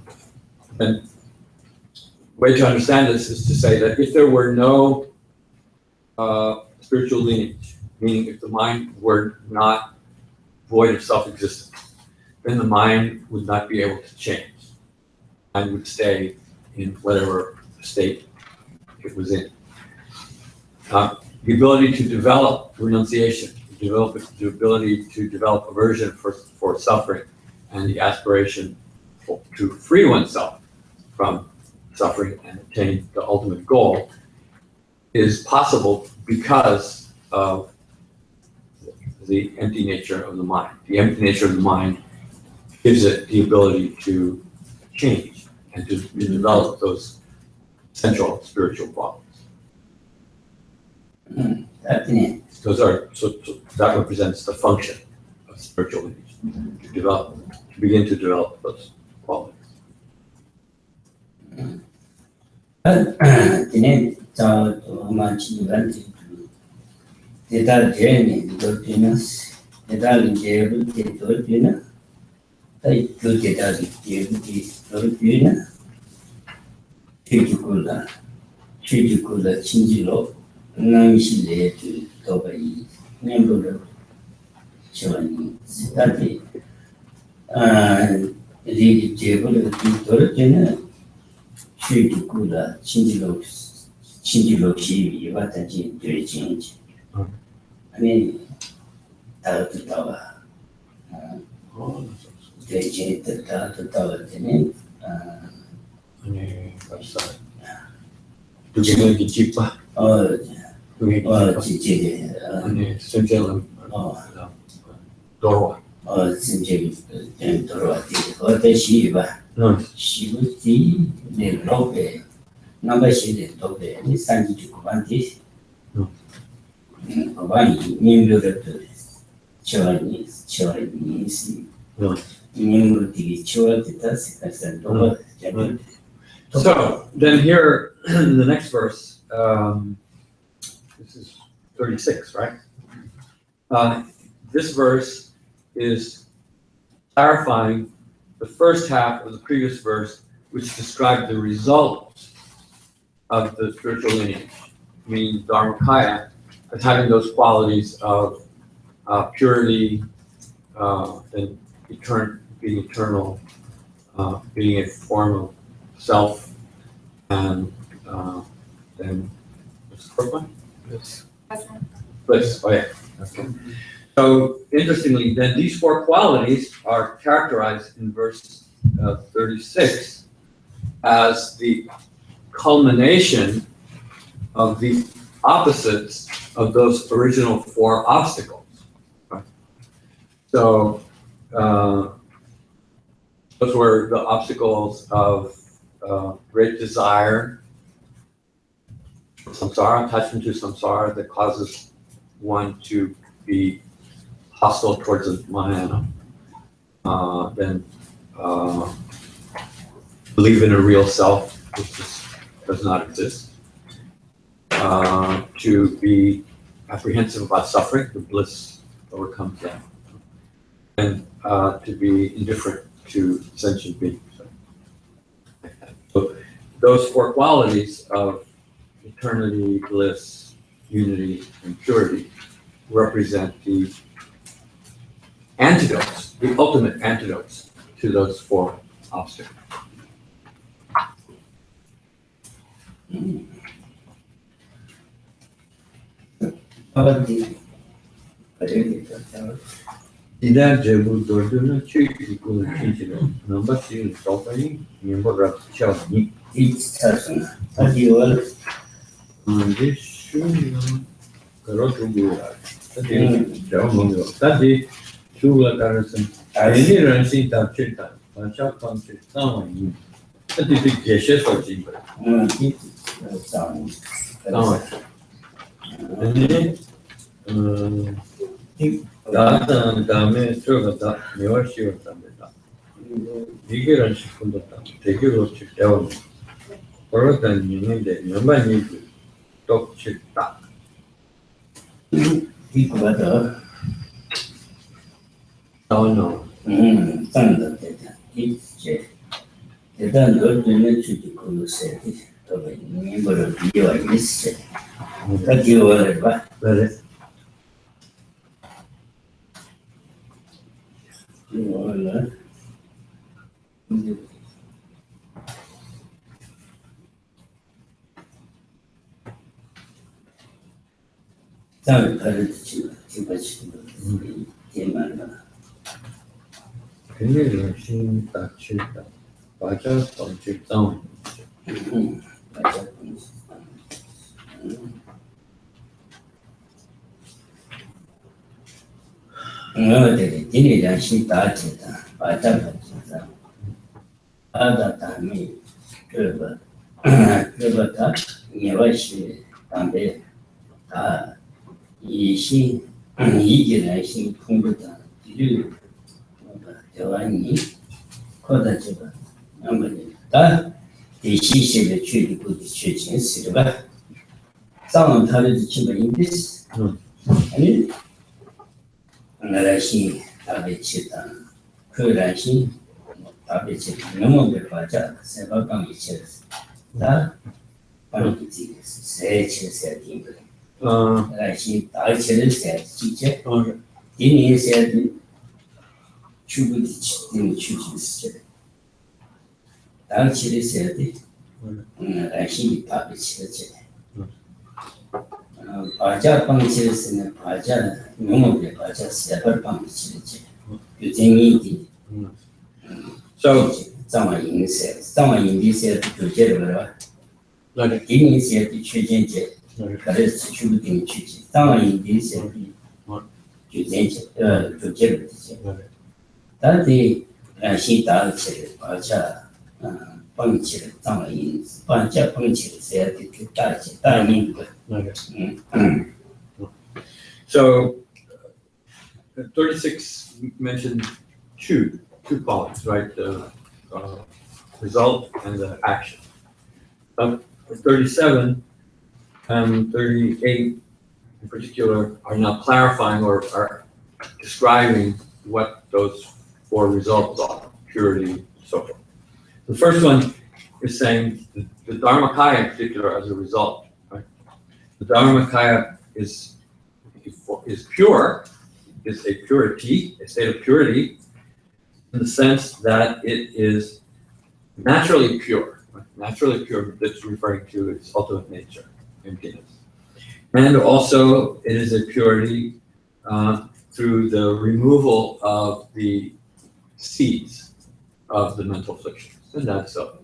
way to understand this is to say that if there were no spiritual lineage, meaning if the mind were not void of self-existence, then the mind would not be able to change. And would stay in whatever state it was in. The ability to develop renunciation, the ability to develop aversion for suffering, and the aspiration to free oneself from suffering and attain the ultimate goal is possible because of the empty nature of the mind. The empty nature of the mind gives it the ability to change and to develop those central spiritual qualities. So that represents the function of spiritual lineage, to begin to develop those qualities. So then here in the next verse, this is 36, right? This verse is clarifying the first half of the previous verse, which described the result of the spiritual lineage, meaning Dharmakaya, as having those qualities of purity, and being eternal, being a form of self, and then what's the fourth one? Bliss. Oh yeah. Okay. So interestingly, then these four qualities are characterized in verse 36 as the culmination of the opposites of those original four obstacles. Right? So those were the obstacles of great desire, samsara, attachment to samsara that causes one to be hostile towards the Mahayana. Then believe in a real self, which does not exist. To be apprehensive about suffering, the bliss overcomes that. And to be indifferent to sentient beings. So those four qualities of eternity, bliss, unity, and purity represent the antidotes, the ultimate antidotes to those four obstacles. Tidak jauh dorduna cuy ikut cincin, nampak sih sofa ini membuat rakyat ni. Jadi kalau tunggu tadi jauh menggo tadi sudah karena ini ransi tak cerita macam konsep sama ini tadi biasa saja. Sama. Ini 다음 다음에 들어갔다 매월시월 담배다 이게란 식군도다 대교로 직대원 그러던 있는데 몇만이 또 직다 이거 맞아. 나오노 딴다 되다. 이제 대단 넓은 주지 그것에 또 멤버를 비워 있어. 다 기억을 봐. 그래 Voilà. 잘 가르치고 집어치고 개만나. 굉장히 열심히 딱 칠다 맞아 정직성 맞아. 어디 디니랑 신다지다 바자가 진짜 아다 담이 그거다 예와시 담배 다 이신 이기는 풍부다 이 대완이 거다지가 아무리 다 대시시의 취리고 취진스가 상황 다르지 치면인데스 아니 나라시 다베치다 그라시 다베치 너무 배워자 세바강 이체스 다 방기지 세체세딩 나라시 다치를 세 지체 디니세드 추부지 추진스 다치를 세드 나라시 다베치를 바자 방치를 바자 너무 바자 세벌 방치를 유쟁이디 So, 상황 인디세 교제를 나 디니세 취진제 그래서 추부딩 취지 상황 인디세 교제제 교제를 다디 시다치 바자 방치를 상황 인 바자 방치를 세야 다치 다니 So, 36 mentioned two qualities, right? The result and the action. 37 and 38 in particular are now clarifying or are describing what those four results are, purity, and so forth. The first one is saying the Dharmakaya in particular as a result. The Dharmakaya is pure, is a purity, a state of purity, in the sense that it is naturally pure. Naturally pure, that's referring to its ultimate nature, emptiness. And also, it is a purity through the removal of the seeds of the mental afflictions. And that's a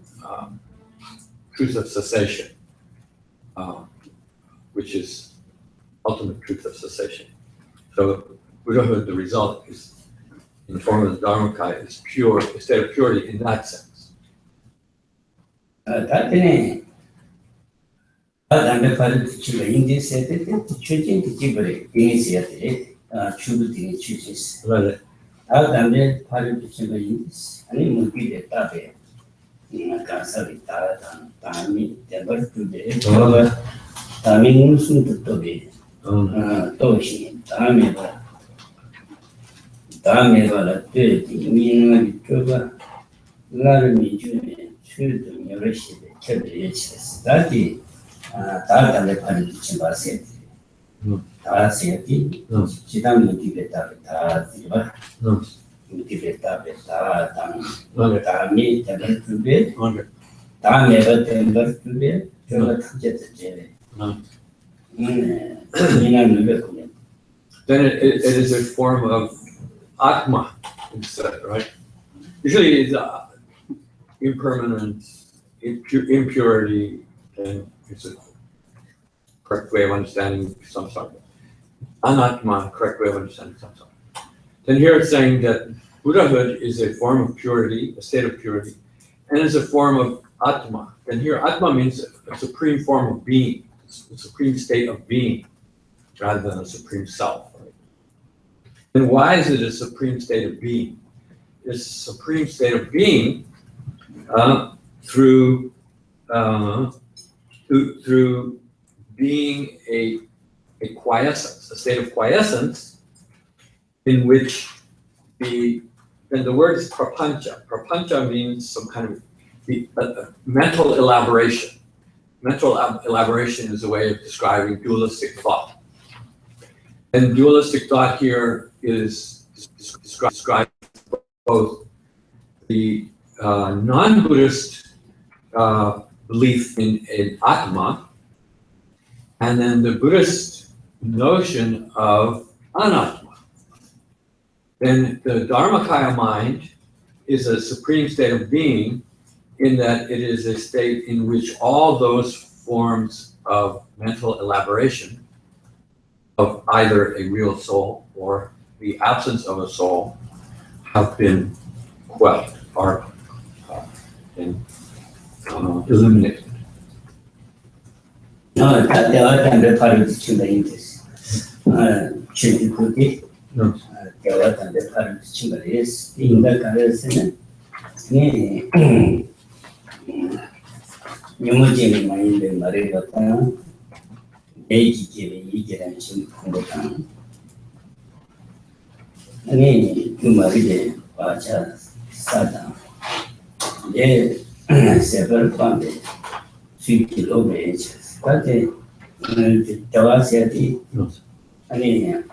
truth of cessation. Which is ultimate truth of cessation. So Buddhahood, the result is in the form of the Dharmakaya, is pure, a state of purity in that sense. 다때네 담배 파는 지가 인디세 때 취진 지벌에 인디세 때 추부딩이 취지스 Right. 담배 파는 지가 인디스 아니 무기에 따베 가사리 다미 대벌 주베 다음에 무슨 뜻도비 또시 다음에 봐라 되지 민원이 쪼가 나를 미주에 출동 여러 시대 결례에 치렀어 다디 다음에 파는 좀 봐세요 다 세야지 지담 무기에 따라 다 지바 무기에 따라 다 다음에 대벌 주베 다음에 대벌 주베 저가 특제도 제외 Then it is a form of Atma instead, right? Usually it's impermanence, impurity, and it's a correct way of understanding samsara. Anatma, correct way of understanding samsara. Then here it's saying that Buddhahood is a form of purity, a state of purity, and is a form of Atma. And here Atma means a supreme form of being, a supreme state of being, rather than a supreme self. Right? And why is it a supreme state of being? It's a supreme state of being through being a quiescence, a state of quiescence in which and the word is prapancha. Prapancha means some kind of mental elaboration. Mental elaboration is a way of describing dualistic thought. And dualistic thought here is described both the non-Buddhist belief in Atma, and then the Buddhist notion of Anatma. Then the Dharmakaya mind is a supreme state of being, in that it is a state in which all those forms of mental elaboration of either a real soul or the absence of a soul have been quelled or eliminated. No, they are under part of the Chimbaintis. Chimbuti, No. they are under part of the Chimbaris. In the Karasana, Yumujin, my in the Marigata, Agi, Yigan, Chimbutan. And you married Baja Sada. They several funded 3 kilometers. But the Tawasiati, and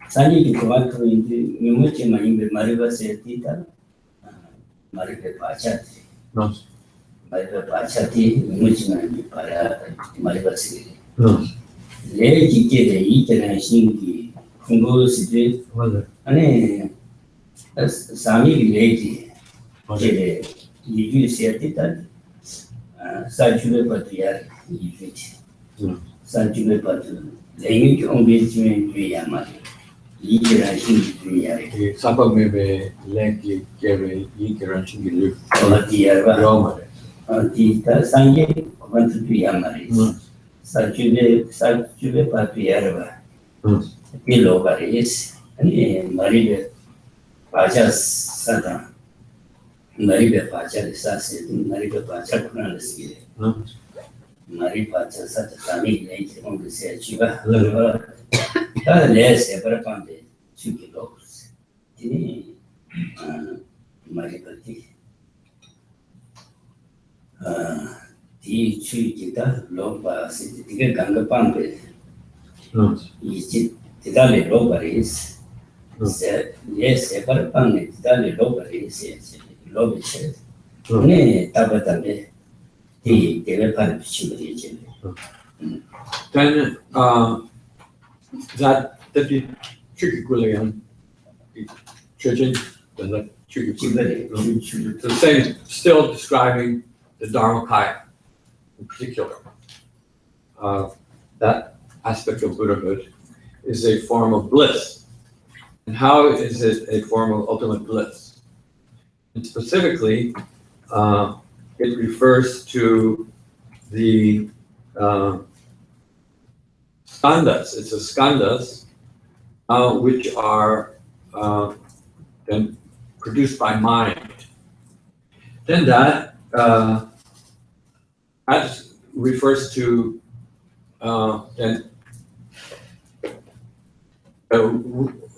Sani to go to Yumujima in the Mariva Setita, Mariva Pachati. No. Mariva Pachati, Yumujima in the Mariva City. No. Lady get a eater and shingy, Kungo City, and Sami lady, you said it. Sajule Patria, Sajule Patu, Ling only Yamari, Yiran Sapa maybe Lenki, Gary, Yiran, or Tierra, Roma. Tita Sange, went to Yamari, Sajule Patria, below Paris, and Marie Pajas Satan. Maribe Pacha Sassi, Maribe Pacha Kranski, Mari Pacha Satami, late on the Sechiva, less ever found it, 2 kilos. Maripati. The 2 kita, Loba, City, Ganga Pampe. The Dali Loba is, yes, ever found it, Dali Loba is. Lobsang, Tabatame, he gave a part of Chimbaji. Then that the Chukikulian church, the Chukikulian, the same, still describing the Dharmakaya in particular. That aspect of Buddhahood is a form of bliss. And how is it a form of ultimate bliss? And specifically, it refers to the skandhas. It's the skandhas which are then produced by mind. Then that refers to then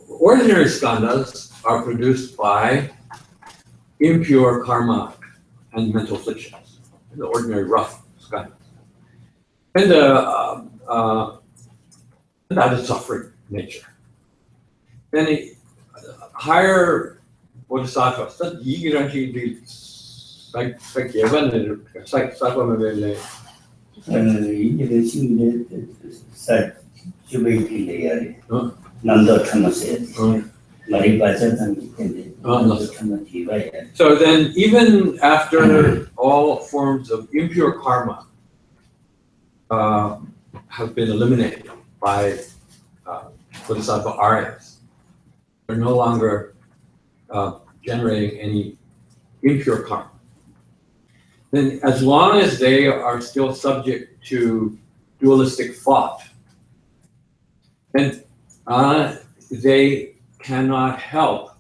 ordinary skandhas are produced by impure karma and mental afflictions, the ordinary rough skandhas. And that is suffering nature. Then a higher bodhisattvas, that yigiranchi the sakyavan sakvamavele. So then, even after all forms of impure karma have been eliminated by Bodhisattva Aryas, they're no longer generating any impure karma. Then, as long as they are still subject to dualistic thought, then they cannot help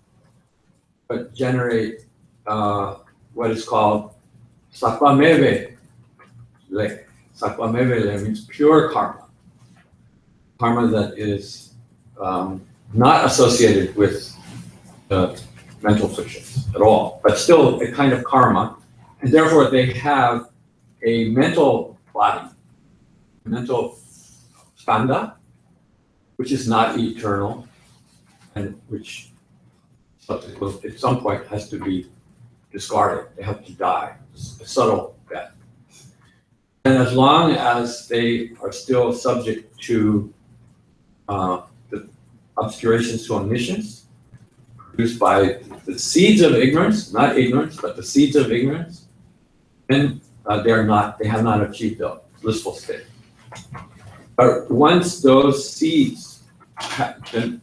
but generate what is called satvameve. Satvameve means pure karma. Karma that is not associated with mental afflictions at all, but still a kind of karma. And therefore they have a mental body, mental skandha, which is not eternal, and which at some point has to be discarded. They have to die, a subtle death. And as long as they are still subject to the obscurations to omniscience, produced by the seeds of ignorance, not ignorance, but the seeds of ignorance, then they have not achieved the blissful state. But once those seeds have been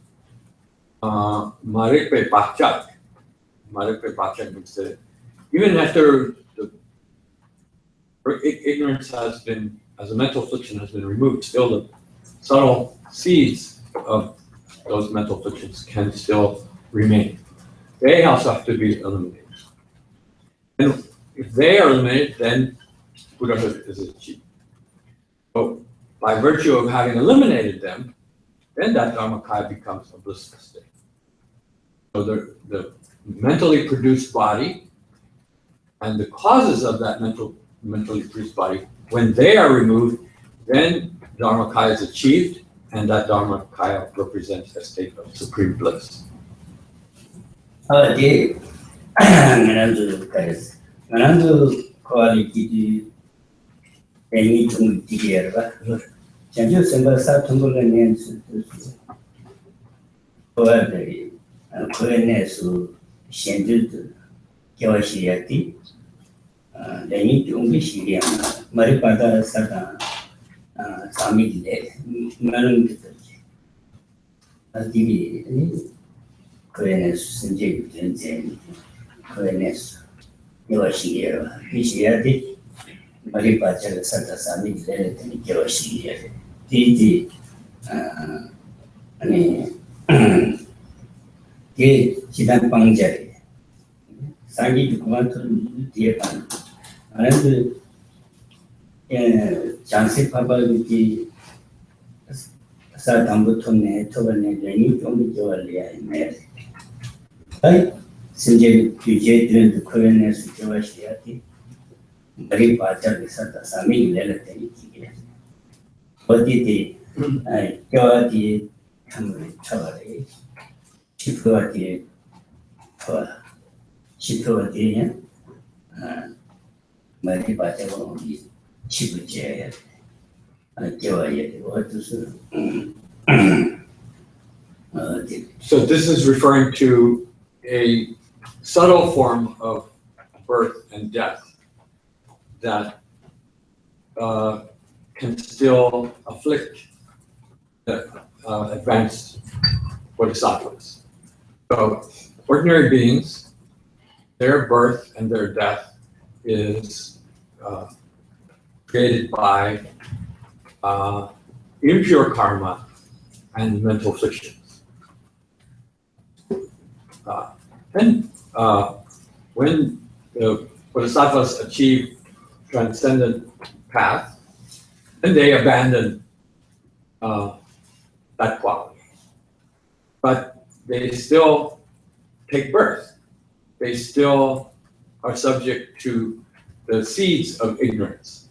Marikpe Bachak. Marikpe Bachak would say, even after the ignorance has been, as a mental affliction has been removed, still the subtle seeds of those mental afflictions can still remain. They also have to be eliminated. And if they are eliminated, then Buddhahood is achieved. So by virtue of having eliminated them, then that Dharmakaya becomes a blissful state. So the mentally produced body and the causes of that mentally produced body, when they are removed, then Dharmakaya is achieved, and that Dharmakaya represents a state of supreme bliss. quality any to together. Change symbol Satumble and Poetry and Korenes who shended Kawashiati. They need to be Syrian, Maripada Satan, Sami Marum. Korenes and Jane Korenes. Yoshia, Pishiati, Maripacha Santa Sami, and Yoshia. Titi, Chidan Pangjari. Sagi to come to Japan. Another Chansi Papa with the Satambuton, Tovan, Lenny, Tommy Joalia, and Mary. Since PJ during the Koreans Joashiati, Maripacha Santa Sami, Lelatin. What did the Joati come Chawari? Chipuati Chipuati, Maripacha will be Chipuja, Joya, what to say? So this is referring to a subtle form of birth and death that can still afflict advanced bodhisattvas. So ordinary beings, their birth and their death is created by impure karma and mental afflictions. Then, when the bodhisattvas achieve transcendent path, then they abandon that quality. But they still take birth. They still are subject to the seeds of ignorance.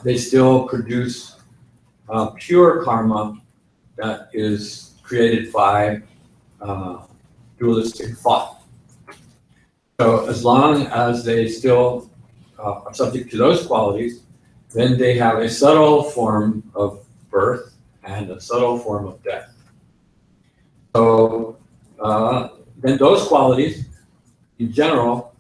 They still produce pure karma that is created by dualistic thought. So as long as they still are subject to those qualities, then they have a subtle form of birth and a subtle form of death. So then those qualities, in general,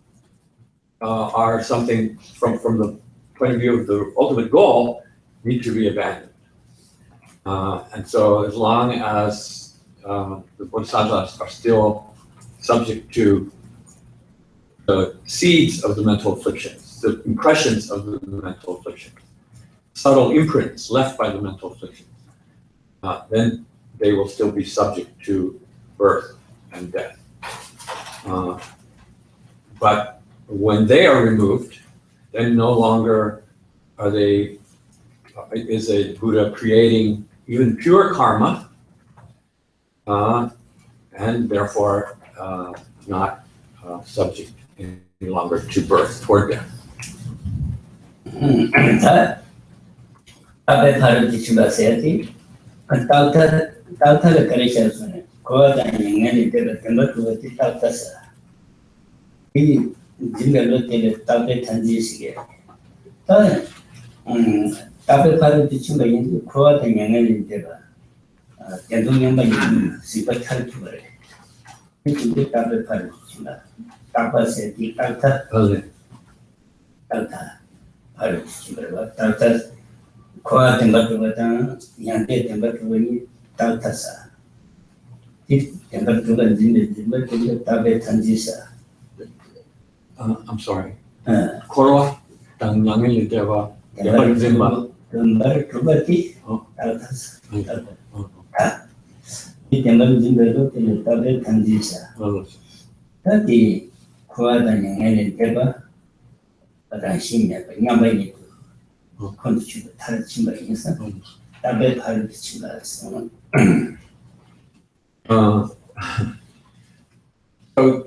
are something from the point of view of the ultimate goal, need to be abandoned. And so as long as the bodhisattvas are still subject to the seeds of the mental afflictions, the impressions of the mental afflictions, subtle imprints left by the mental afflictions, then they will still be subject to birth and death. But when they are removed, then no longer are they, is a Buddha creating even pure karma, and therefore not subject any longer to birth or death. I'm sorry. Korwa, Tang Langil Deva, Yabar Zimba. So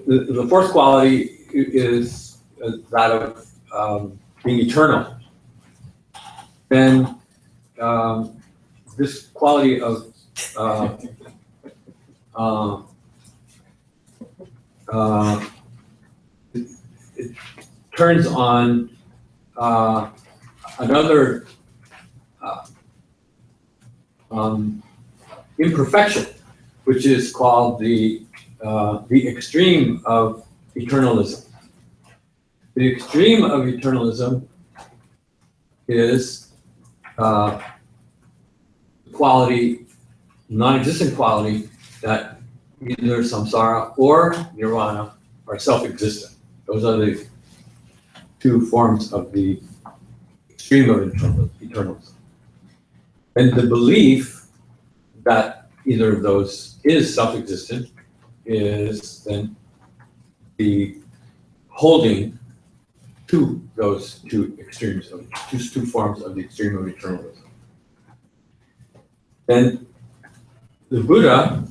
the fourth quality is that of being eternal. Then this quality of it turns on another imperfection, which is called the extreme of eternalism. The extreme of eternalism is quality, non-existent quality, that either samsara or nirvana are self-existent. Those are the two forms of the extreme of eternalism. And the belief that either of those is self-existent is then the holding to those two extremes of two forms of the extreme of eternalism. Then the Buddha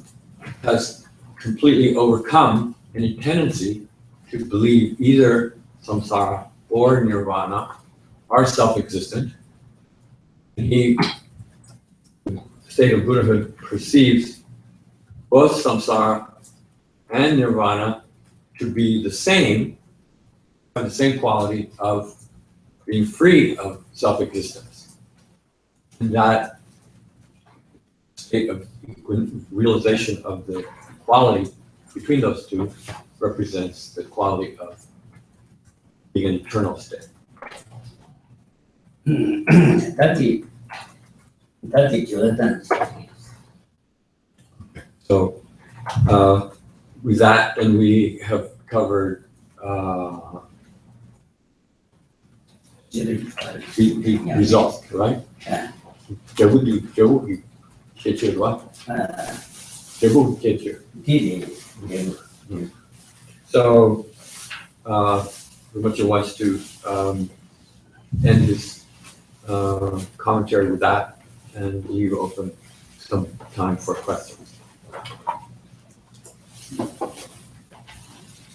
has completely overcome any tendency to believe either samsara or nirvana are self-existent. And he, in the state of Buddhahood, perceives both samsara and nirvana to be the same, have the same quality of being free of self-existence. And that state of realization of the equality between those two represents the quality of being an eternal state. So with that, then we have covered the result, right? So Rinpoche wants to end his commentary with that and leave open some time for questions.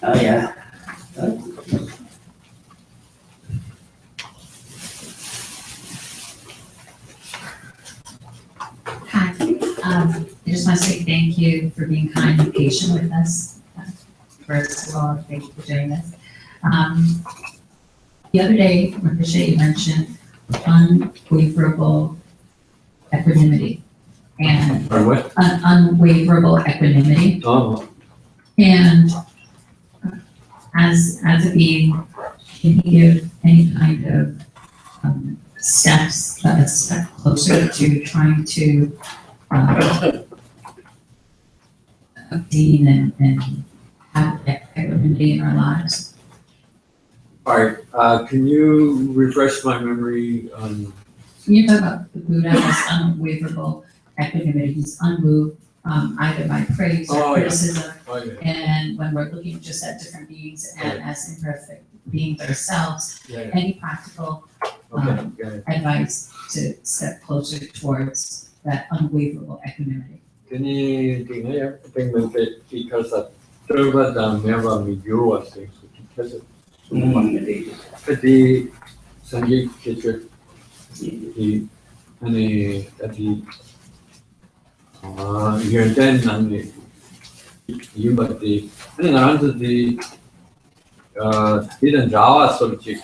Oh yeah. Hi. I just want to say thank you for being kind and patient with us. First of all, thank you for doing this. The other day, Rinpoche, you mentioned unwaverable equanimity and what? Unwaverable equanimity. Oh. And as a being, can you give any kind of steps, a step closer to trying to obtain and have equanimity in our lives? All right, can you refresh my memory on? You talk about the Buddha as unwaverable equanimity. He's unmoved either by praise or criticism. Oh, yeah. And when we're looking just at different beings and as imperfect beings ourselves, Yeah. any practical advice to step closer towards that unwaverable equanimity? Can you think because of the never me you was things because of the Sanjay teacher the any that he you're then and you but the and around the didn't Java sort of chick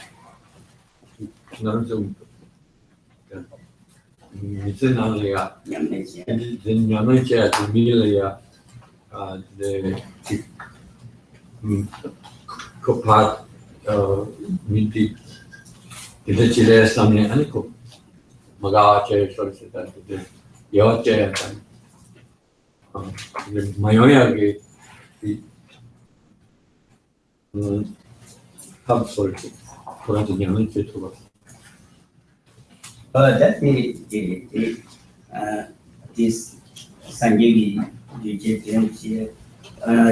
it's in Alia in Yamacha the Milia the Copat Minti the Chile Samne Aniko Magache sort of that the Yoche 마요약의 합소를 돌아서 양을 제초가 this Sanjay Vijay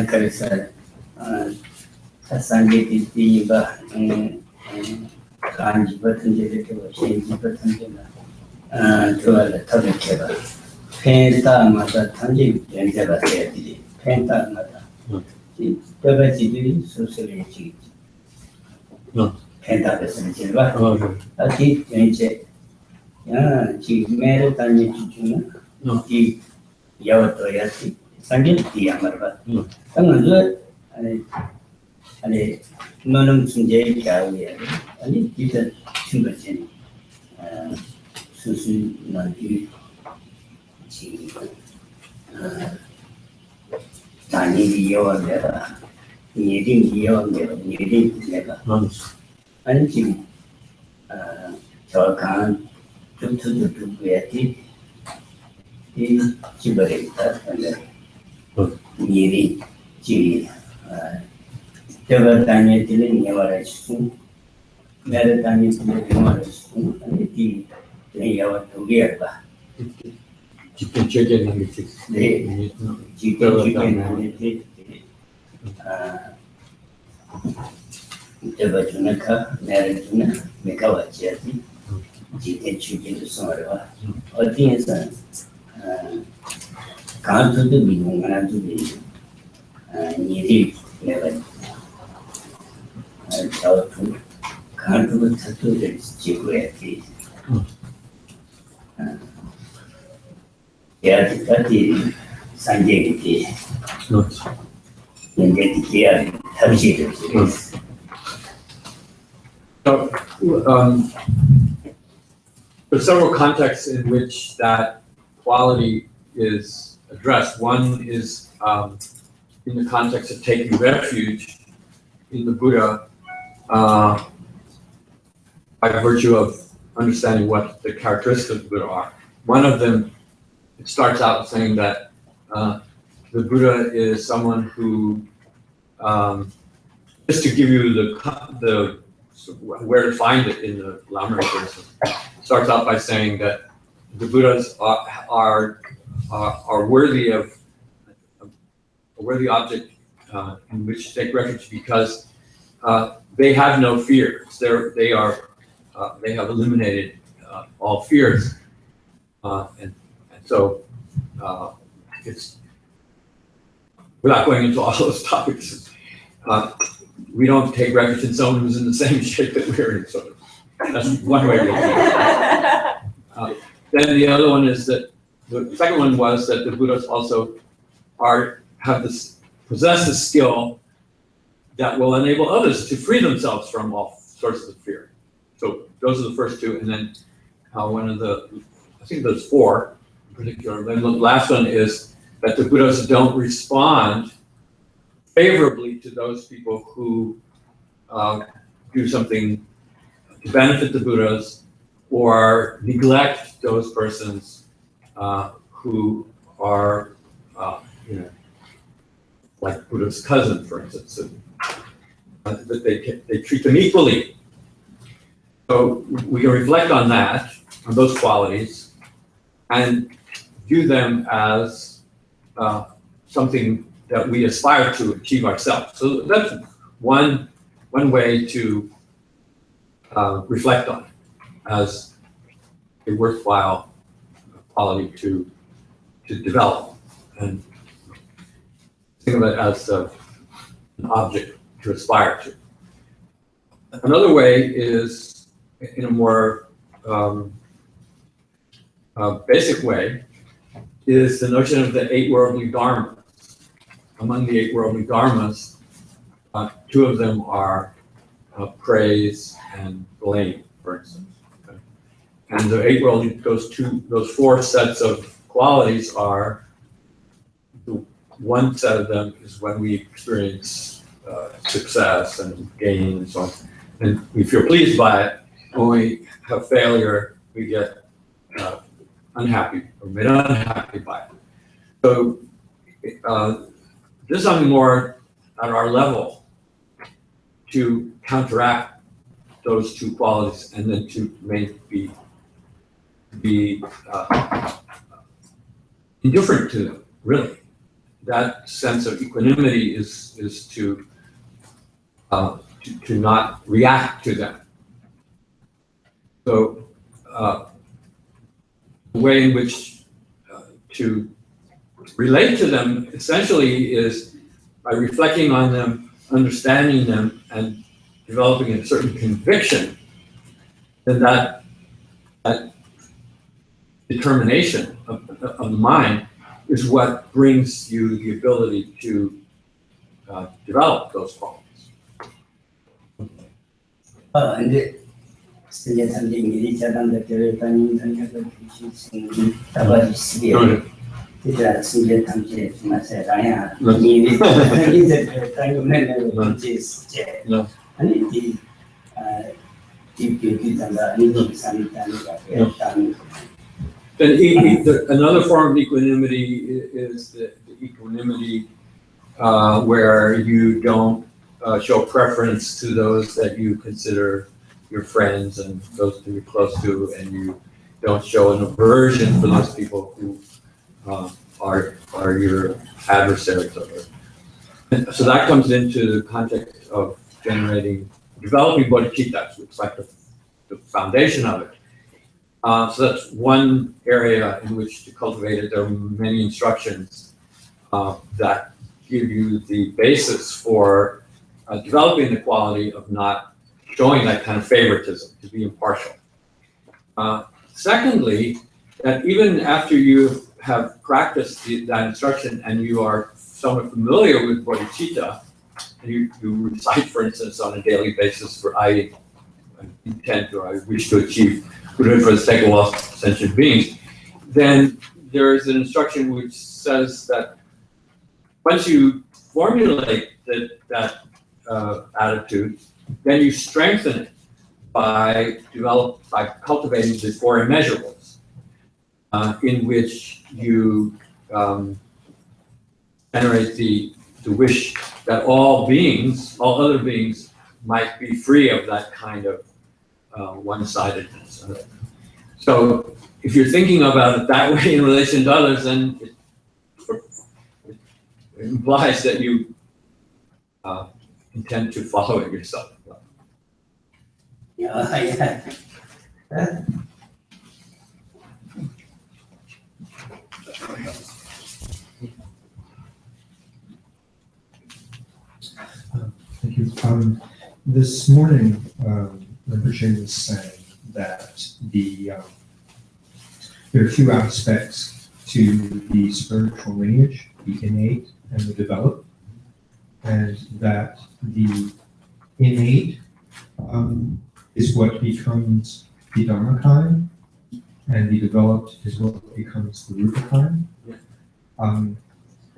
Karisa Sanjay Diva Kanji Patanjali Shenji Patanjali to the Tabakeva Penta Mata Tanji Java Penta Mata Tabati Society Penta Silva Ati Venture Gyumed and Gyumed Yawatoyati Sanjay Diamarva Tangan and Nonum Sunjay Kawi and it's a Timberton Susu Nagi Tani Yoga needing Yoga needing never and Jim Chalkan to the Dubiati in Chibarita and needing G. Tanya Tilling never soon, Maritime Tilling soon, and the Yawa to Gerba. Chicken chicken and The chicken and the Jabajunaka, Marituna, Mekawachati, chicken chicken to Sorva, or things can't do the being and to be needed never. How to can't do the tattoo that's geography. Yeah, the Sanjay and get the care, Tavish. So, there's several contexts in which that quality is addressed. One is in the context of taking refuge in the Buddha by virtue of understanding what the characteristics of the Buddha are. One of them, it starts out saying that the Buddha is someone who, just to give you the where to find it in the Lamrim verses, starts out by saying that the Buddhas are worthy of a worthy object in which to take refuge because they have no fears. They have eliminated all fears, and so it's without going into all those topics. We don't take refuge in someone who's in the same shape that we're in. So that's one way to look at it. Then the other one is that the second one was that the Buddhas also possess the skill that will enable others to free themselves from all sources of fear. So those are the first two, and then I think there's four in particular. Then the last one is that the Buddhas don't respond favorably to those people who do something to benefit the Buddhas or neglect those persons who are, like Buddha's cousin, for instance, that they treat them equally. So we can reflect on that, on those qualities, and view them as something that we aspire to achieve ourselves. So that's one way to reflect on as a worthwhile quality to develop, and think of it as an object to aspire to. Another way is in a more basic way is the notion of the 8 worldly dharmas. Among the 8 worldly dharmas, 2 of them are praise and blame, for instance. Okay. And the 8 worldly, those 4 sets of qualities are, one set of them is when we experience success and gain and so on, and we feel pleased by it. When we have failure, we get unhappy or made unhappy by it. So there's something more at our level to counteract those two qualities and then to be indifferent to them, really. That sense of equanimity is to not react to them. So the way in which to relate to them essentially is by reflecting on them, understanding them, and developing a certain conviction. Then that determination of the mind is what brings you the ability to develop those qualities. 근데 이제 단지 미리 자단다 교회다니 단계가 주신 따바지 시에 이제 신제 단계 지나서 라야 미리 이제 단계는 이제 수제 아니 이 교회단다 아니 산단다 단 Then another form of equanimity is the equanimity where you don't show preference to those that you consider your friends and those that you're close to, and you don't show an aversion for those people who are your adversaries. So that comes into the context of developing bodhicitta, which is like the foundation of it. So that's one area in which to cultivate it. There are many instructions that give you the basis for developing the quality of not showing that kind of favoritism, to be impartial. Secondly, that even after you have practiced that instruction and you are somewhat familiar with bodhicitta, and you recite, for instance, on a daily basis, for I intend or I wish to achieve Buddhahood for the sake of all sentient beings, then there is an instruction which says that once you formulate that attitude, then you strengthen it by cultivating the four immeasurables, in which you generate the wish that all other beings, might be free of that kind of one-sidedness. So if you're thinking about it that way in relation to others, then it implies that you intend to follow it yourself. Thank you. This morning, Rinpoche was saying that there are two aspects to the spiritual lineage, the innate and the developed, and that the innate is what becomes the dharmakaya, and the developed is what becomes the rupakaya.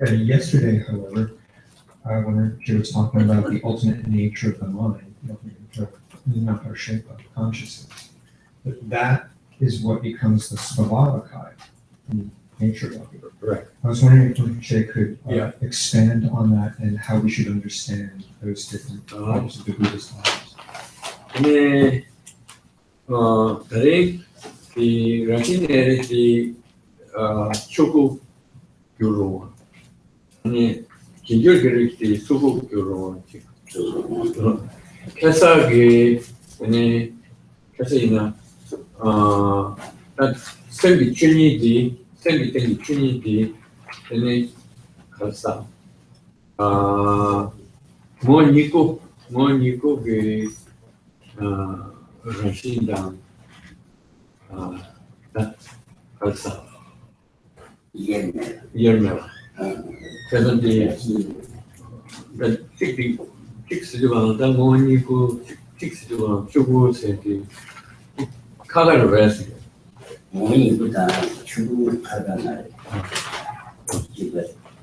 Yesterday, however, when she was talking about the ultimate nature of the mind, the ultimate nature of our shape of consciousness, that is what becomes the svabhavakaya, the nature of it. Correct. I was wondering if Rinpoche could expand on that and how we should understand those different parts of the Buddhist lives. 네, 다른 이 라틴의 초급 교로, 아니 긴절 그릭의 수급 교로, 캐사기 아니 캐사이나 생기 춘이디 생기 춘이디 아니 가사 뭐니고 그 라신당 가사 열매와 그래서 이제 틱스지만 뭐니고 틱스지만 추구세디 카가를 왜 했어요? 뭐니보다 추구하가 말.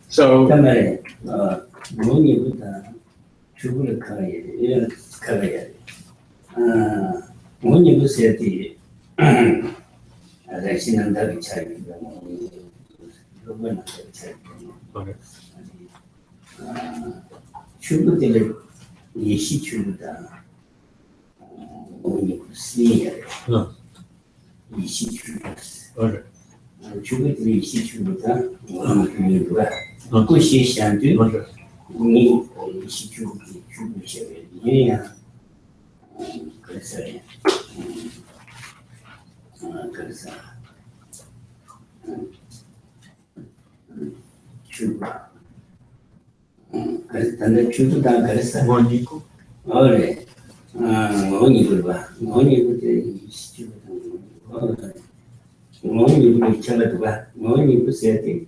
So 그러면 뭐니보다 추구를 가야 돼. 이런 가야 돼. 뭐니보세디 아저씨는 다리 차이가 그거는 잘 Okay. 출구들을 예시 출구다. 스니야. 예시 출구였어. Okay. 출구들이 예시 출구다. 그거가 그것이 시한데 Okay. 우리 예시 출구셔야 얘야. 그래서 그래서 출구. 그래서 단대 출구다 그랬어. 뭐니고? 그래. 뭐니고 봐. 뭐니고 시주다. 뭐니고 쳐가도 봐. 뭐니고 써야 돼.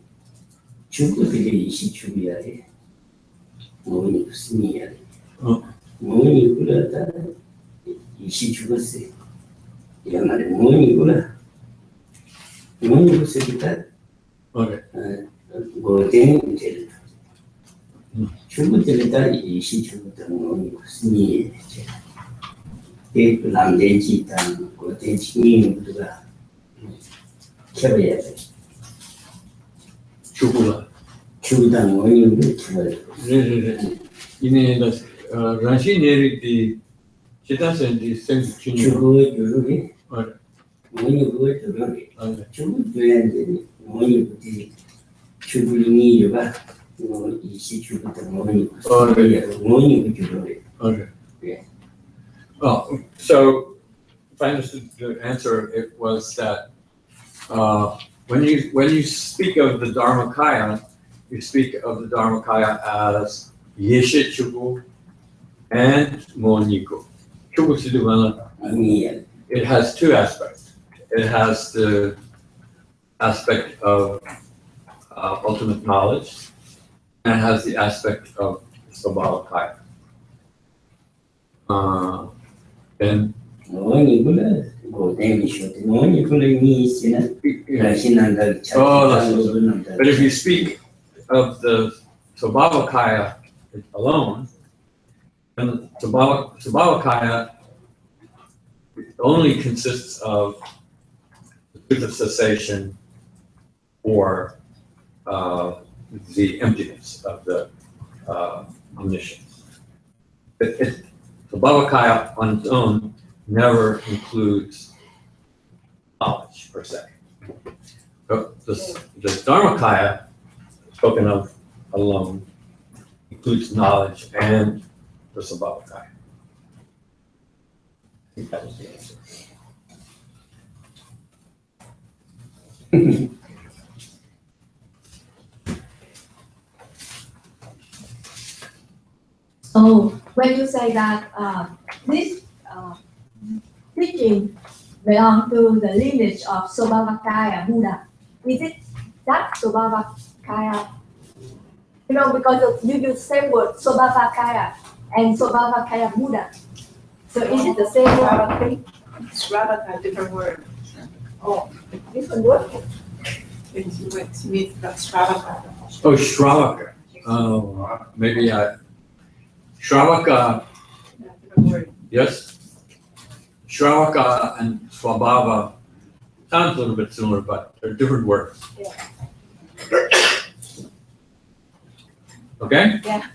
출구들이 시주야 돼. 뭐니고 스니야 돼. 뭐니고라다 이시 죽었어. 이 말에 뭐니구나. 뭐니고 쓰니까 Okay. 뭐 되는 게 출구들에다 이시 죽었다 뭐니고 스니에 그 남대지 있다는 거 대칭이 누가 켜봐야 돼. Chukula. 죽다 뭐니고 켜봐야 돼. 네. 이네 라시 내리디 시다선지 생기춘이. 죽어 주르게 Okay. 뭐니고 주르게 Okay. 죽어야 돼. 뭐니고 죽으니 봐. 이시 죽었다 뭐니고 뭐니고 주르게. Okay. Yeah. Oh, so if I understood the answer, it was that when you speak of the Dharmakaya, you speak of the Dharmakaya as Yeshe Chugu and Moniku. Chugu Siduvana, 아니야. it has two aspects. It has the aspect of ultimate knowledge, and it has the aspect of Sabhavakaya. And 뭐니구나. 뭐 대미쇼. 뭐니구나 이시나. 라신한다. but if you speak of the Sabhavakaya alone, then the Sabhavakaya only consists of the truth of cessation or the emptiness of the omniscience. Sabhavakaya on its own never includes knowledge per se. But the Dharmakaya spoken of alone includes knowledge and the Sabhavakaya. I think that was the answer. Oh, when you say that this teaching belong to the lineage of Sobhavakaya Buddha, is it that Sobhavakaya? You know, because you use same word Sobhavakaya and Sobhavakaya Buddha. So is it the same word? Shravaka, different word. Oh, different word? It means that Shravaka. Oh, Shravaka. Oh, maybe Shravaka, Different word. yes. Shravaka and Swabhava sounds a little bit similar, but they're different words. Yeah. Okay? Yeah.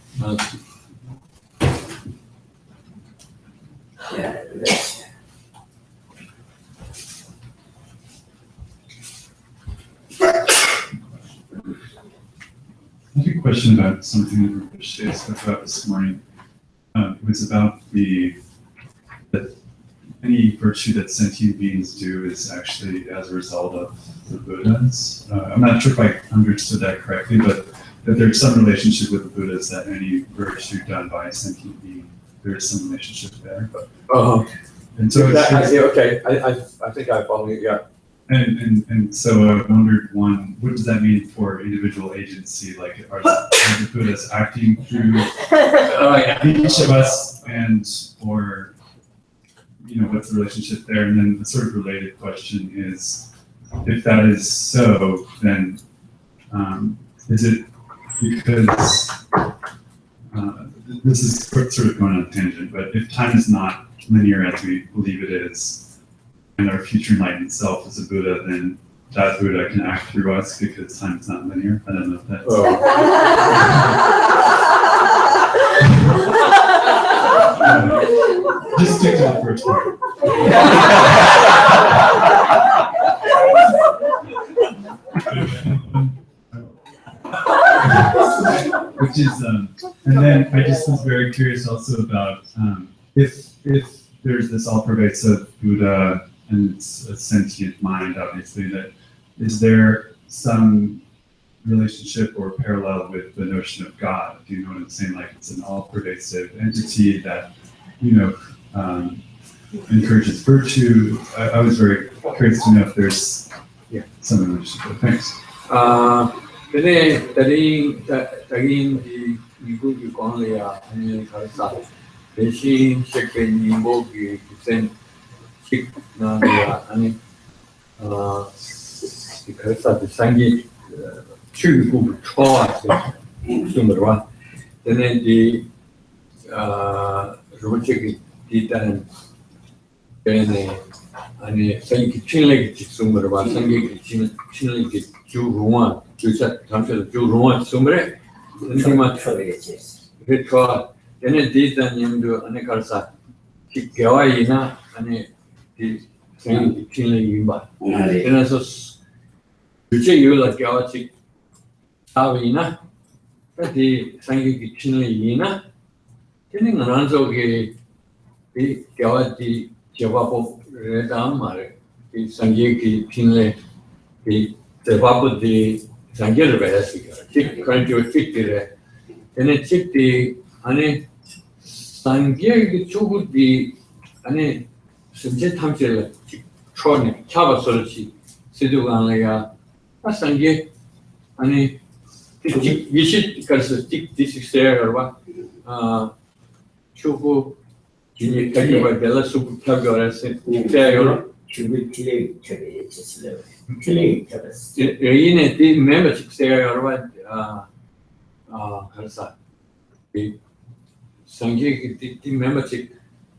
Yeah. I have a question about something that Rinpoche spoke about this morning. It was about that any virtue that sentient beings do is actually as a result of the Buddhas. I'm not sure if I understood that correctly, but that there's some relationship with the Buddhas, that any virtue done by a sentient being, there is some relationship there. And so Okay, I think I follow you, yeah. And so I wondered, one, what does that mean for individual agency? Like, are the Buddhas acting through each of us, or, what's the relationship there? And then the sort of related question is, if that is so, then is it because, this is sort of going on a tangent, but if time is not linear as we believe it is, and our future enlightened self is a Buddha, then that Buddha can act through us because time is not linear. I don't know if that's. Just stick to the first part. Which is, and then I just was very curious also about if there's this all-pervasive Buddha and it's a sentient mind, obviously, that is there some relationship or parallel with the notion of God? Do you know what I'm saying? Like it's an all-pervasive entity that, encourages virtue. I was very curious to know if there's some relationship. Thanks. Today, studying the Migu Gonglia and Karasa, the Shin Shekpen Yimbogi, Sen Shik Nania, and the Karasa, the Sangi, Chu Choa, Sumera, then the Rinpoche did and Sangi Chinlake Sumera, Sangi Chinlake Juruan. Juice Tantra Juruan Sumre, and he might hit caught. Then it did and you do an ecarsa. Gawaina and the same chilling yumba. And as you say, you like Gawachi Avina, but the Sangi chilling yina. Telling an answer the Gawati Javapo Redam, the Sangi chilling the Vapu the Sanjay Vasica, chick trying to fit it. Then a chick the Ane Sanjay Chu the Ane Subject Hamsel Tronic, Chava Solochi, Siduanaya, Sanjay Ane visit because the stick this is there or what Chuku Jimmy Kagaba Della Super Kagora said, in the membership there or what Karsa. The Sanjay the membership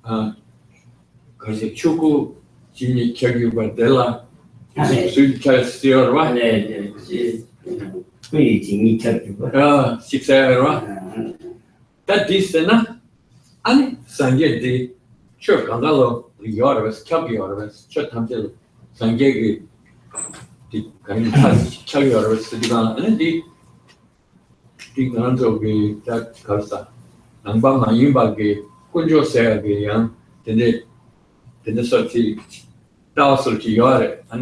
because the Chuku Jimmy Kagaba Della Super or what? 6 hours. That is enough. And Sanjay the church Gandalo, the Yorvas, Kabi Yorvas, Church Hamil, Sanjay the kind of Kabi Yorvas, the Divan, and the Ganzo be that Karsa. Namba Mayimba gave Kunjo Sergey, and then the Soti Dawsoti Yore, and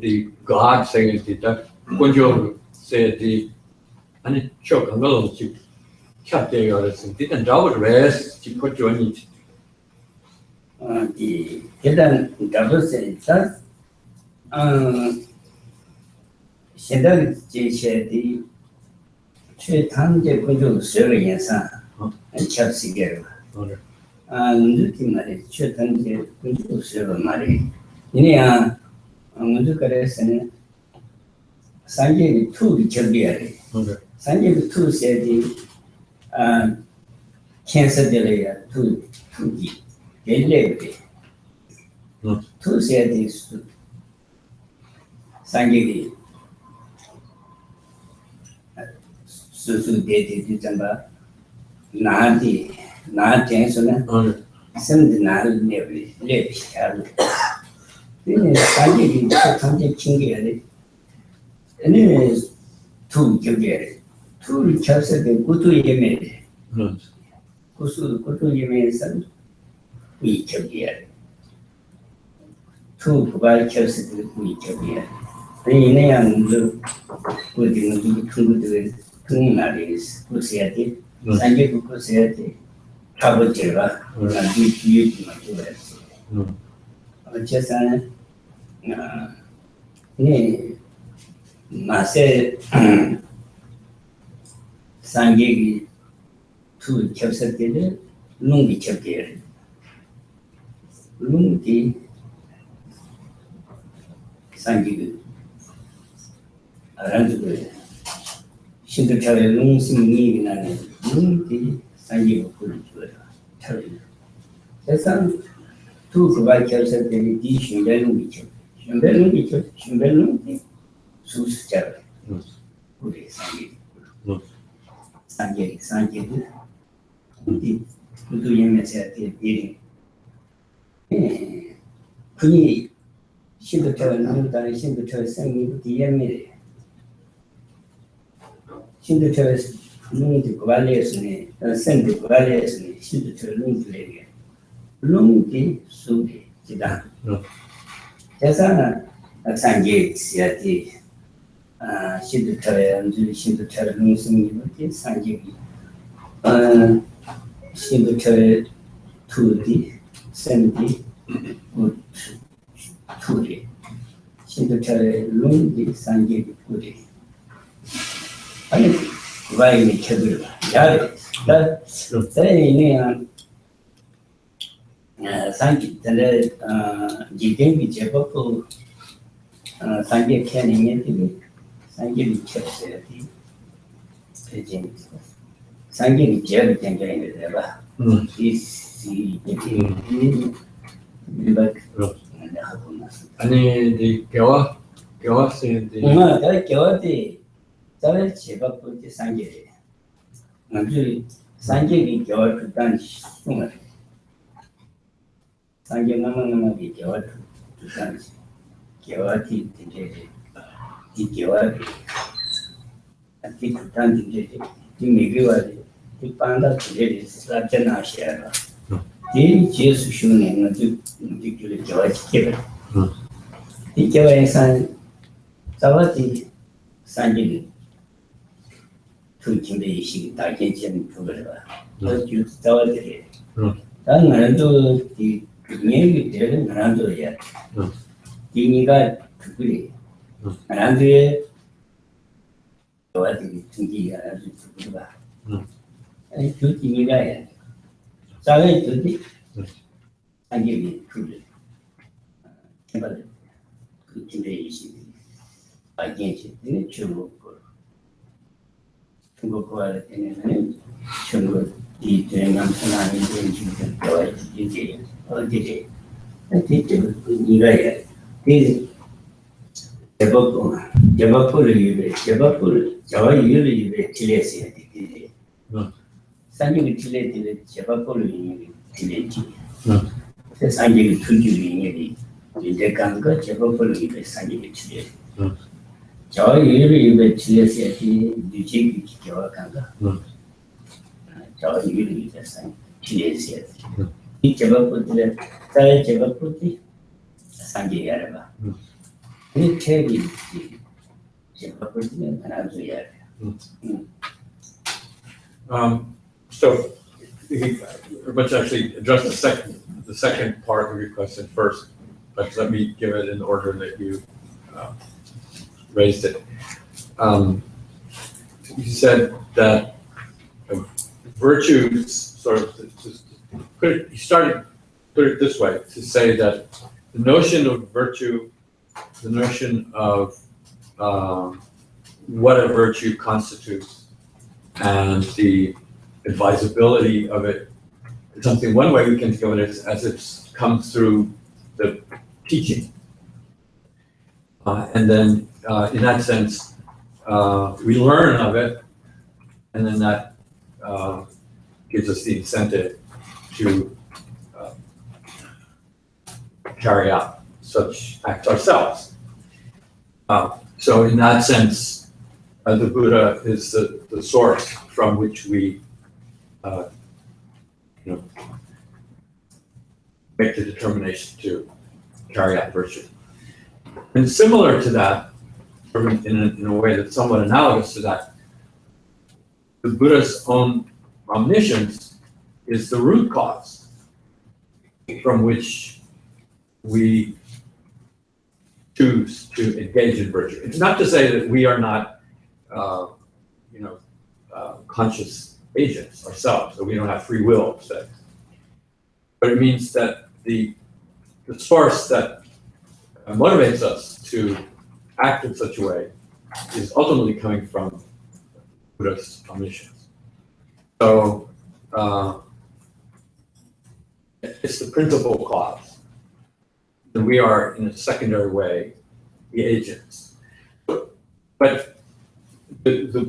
the God saying that Kunjo said the and it choked on the little chip. Cat day or didn't double rest to put you on it. The hidden double says that she does the trade time they put you serving and chops together. And looking at it, should time they put you serve Mary. In look at us and Sanjay two Chabiari. Sanjay two said the Khensur delay to the two said this Sanjay Susu did it Jamba Nadi Nad Jansona some the Nal never left then Sanjay Sanjay King and then is two Chabiari. Two chops at the Gutu Yemen. Gutu Yemen, we kept here. Two provide chops at the week of here. Then I look with the two Tunaris, Pusiati, Sanjay Pusiati, Tabajeva, and you to my US. Just Mase Sanjay two chops at the Lungi Chapier. Lungi Sanjay around the should the tell a long singing and Lungi Sanjay could tell you. That's two provide chops at the dish and then we chop. 준비는 준비는 수수자 우리 상계 우리 그도 예매세야 돼. 그니 신도처럼 나눈다는 신도처럼 생기고 예매래. 신도처럼 롱도 관리했으니 생도 관리했으니 신도처럼 롱들에게 롱이 속에 지다. 그래서 상계 시야지 신도처럼 신도처럼 롱승이 상계기 신도처럼 투디 생디 투디 신도처럼 롱이 상계기 투디 아니 와인이 쳐들어 야래 그래서 상계 전에 지경이 제법도 상계 캐닝이 상계를 쳤어야 돼. 그지? 상계를 제일 굉장히 내가 아니, 이 교화생인데. 그 교화대 잘 제법도 상계래. 아주 상계를 교화 그단 수행을 상계 남아남아게 교화 그단 교화티 되게 이 교화를 이 그단 되게 이 미교화를 이 반다 되게 라전하셔야 이 제수 쉬는 아주 이렇게 교화시켜요. 이 교화에서 자와티 상계를 투kim대 이식 다견전 그걸 봐. 그 자와들이 난 나도 이 얘기 되는 나도야. 이니가 그거리. 나도에 자와들이 중기가 아주 그거 봐. 아니 그 이니가야. 자가 저기 상계를 그걸 해봐. 그 kim대 이식 다견전 중국 중국 거할 때는 중국 이 대남 선안이 된 지금 이제 어디에 대체 이거야. 이 제법을 위해 제법을 저와 이유를 위해 tiles해야 돼. 상계를 til에 제법을 위해 til지. 그 상계를 투기 위해 이제 간거 제법을 위해 상계를 til해. 저 이유를 위해 tiles해야 돼. 유지기 기와 간가. 저 이유를 위해서 tiles해야 돼. 이 제법을 잘 제법을 상계해야 봐. 이 책이 제법을 하나 줘야 돼. So, let's actually address the second part of your question first, but let me give it in the order that you raised it. You said that virtues sort of, you started put it this way, to say that the notion of virtue, the notion of what a virtue constitutes, and the advisability of it, something, one way we can think of it is as it's come through the teaching. And then in that sense, we learn of it, and then that gives us the incentive to carry out such acts ourselves. So in that sense, the Buddha is the source from which we make the determination to carry out virtue. And similar to that, or in a way that's somewhat analogous to that, the Buddha's own omniscience is the root cause from which we choose to engage in virtue. It's not to say that we are not, conscious agents ourselves, that we don't have free will, say. But it means that the source that motivates us to act in such a way is ultimately coming from Buddha's omniscience. So it's the principal cause. and we are, in a secondary way, the agents. But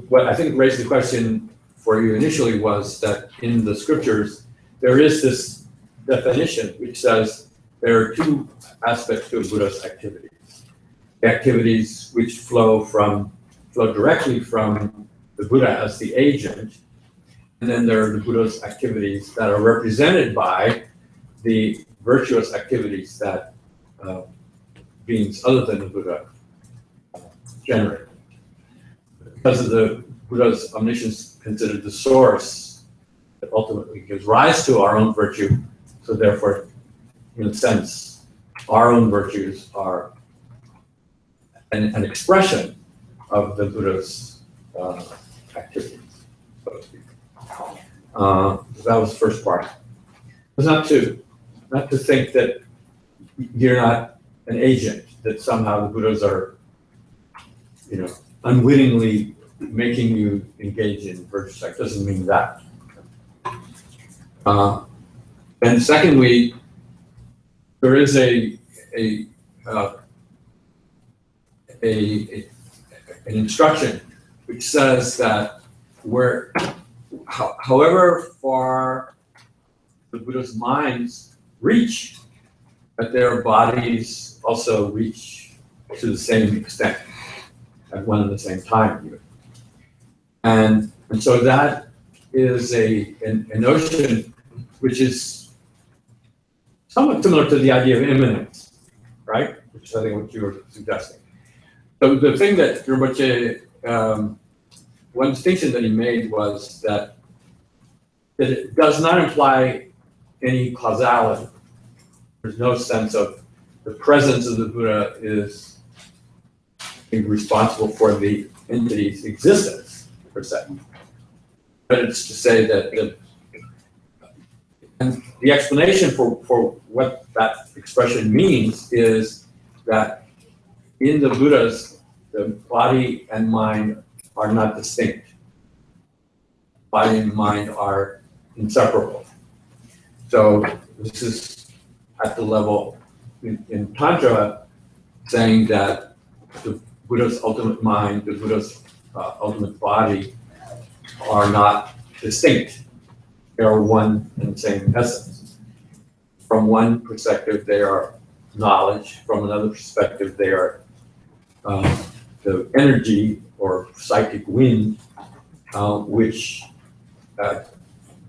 what I think raised the question for you initially was that in the scriptures, there is this definition which says there are two aspects to a Buddha's activities. The activities which flow directly from the Buddha as the agent, and then there are the Buddha's activities that are represented by the virtuous activities that beings other than the Buddha generate. Because of the Buddha's omniscience considered the source that ultimately gives rise to our own virtue, so therefore, in a sense, our own virtues are an expression of the Buddha's activities, so to speak. That was the first part. It was not to think that you're not an agent, that somehow the Buddhas are, unwittingly making you engage in virtuous act. Doesn't mean that. And secondly, there is an instruction which says that however far the Buddha's minds reach, that their bodies also reach to the same extent at one and the same time even. And so that is a notion which is somewhat similar to the idea of immanence, right? Which is, I think, what you were suggesting. So the thing that Rinpoche, one distinction that he made was that it does not imply any causality. There's no sense of the presence of the Buddha is responsible for the entity's existence, per se. But it's to say that and the explanation for what that expression means is that in the Buddhas, the body and mind are not distinct. Body and mind are inseparable. So this is at the level in Tantra saying that the Buddha's ultimate mind, the Buddha's ultimate body are not distinct. They are one and the same essence. From one perspective, they are knowledge. From another perspective, they are the energy or psychic wind, which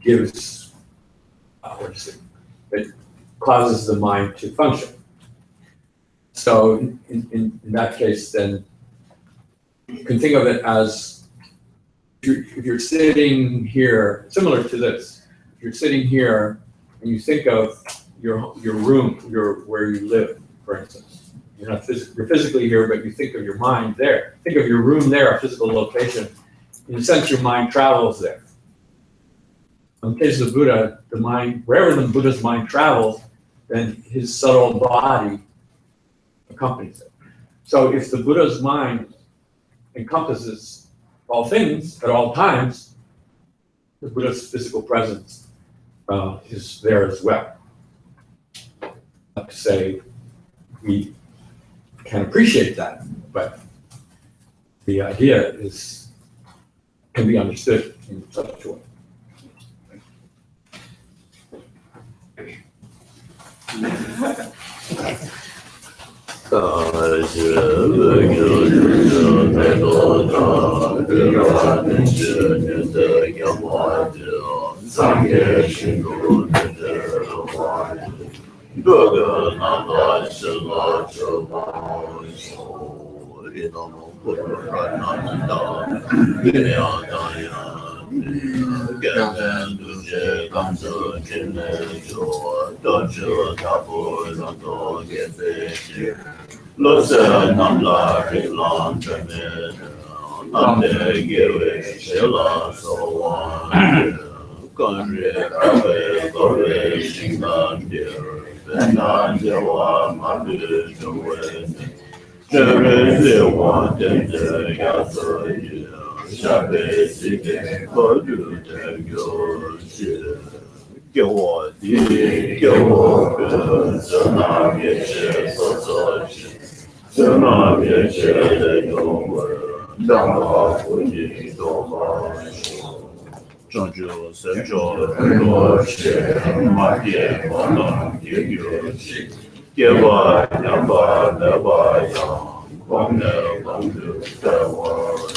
gives, it causes the mind to function. So in that case, then you can think of it as if you're sitting here, similar to this. If you're sitting here and you think of your room, where you live, for instance. You're physically here, but you think of your mind there. Think of your room there, a physical location. In a sense, your mind travels there. In the case of Buddha, the mind, wherever the Buddha's mind travels, then his subtle body accompanies it. So if the Buddha's mind encompasses all things at all times, the Buddha's physical presence is there as well. Not to say we can appreciate that, but the idea can be understood in such a way. 给我的，给我的，这那面是所做的，这那面是的用文，让好不你多么说，正就神就很多是马点我能也有些，给我两把那把样，光的光的在我。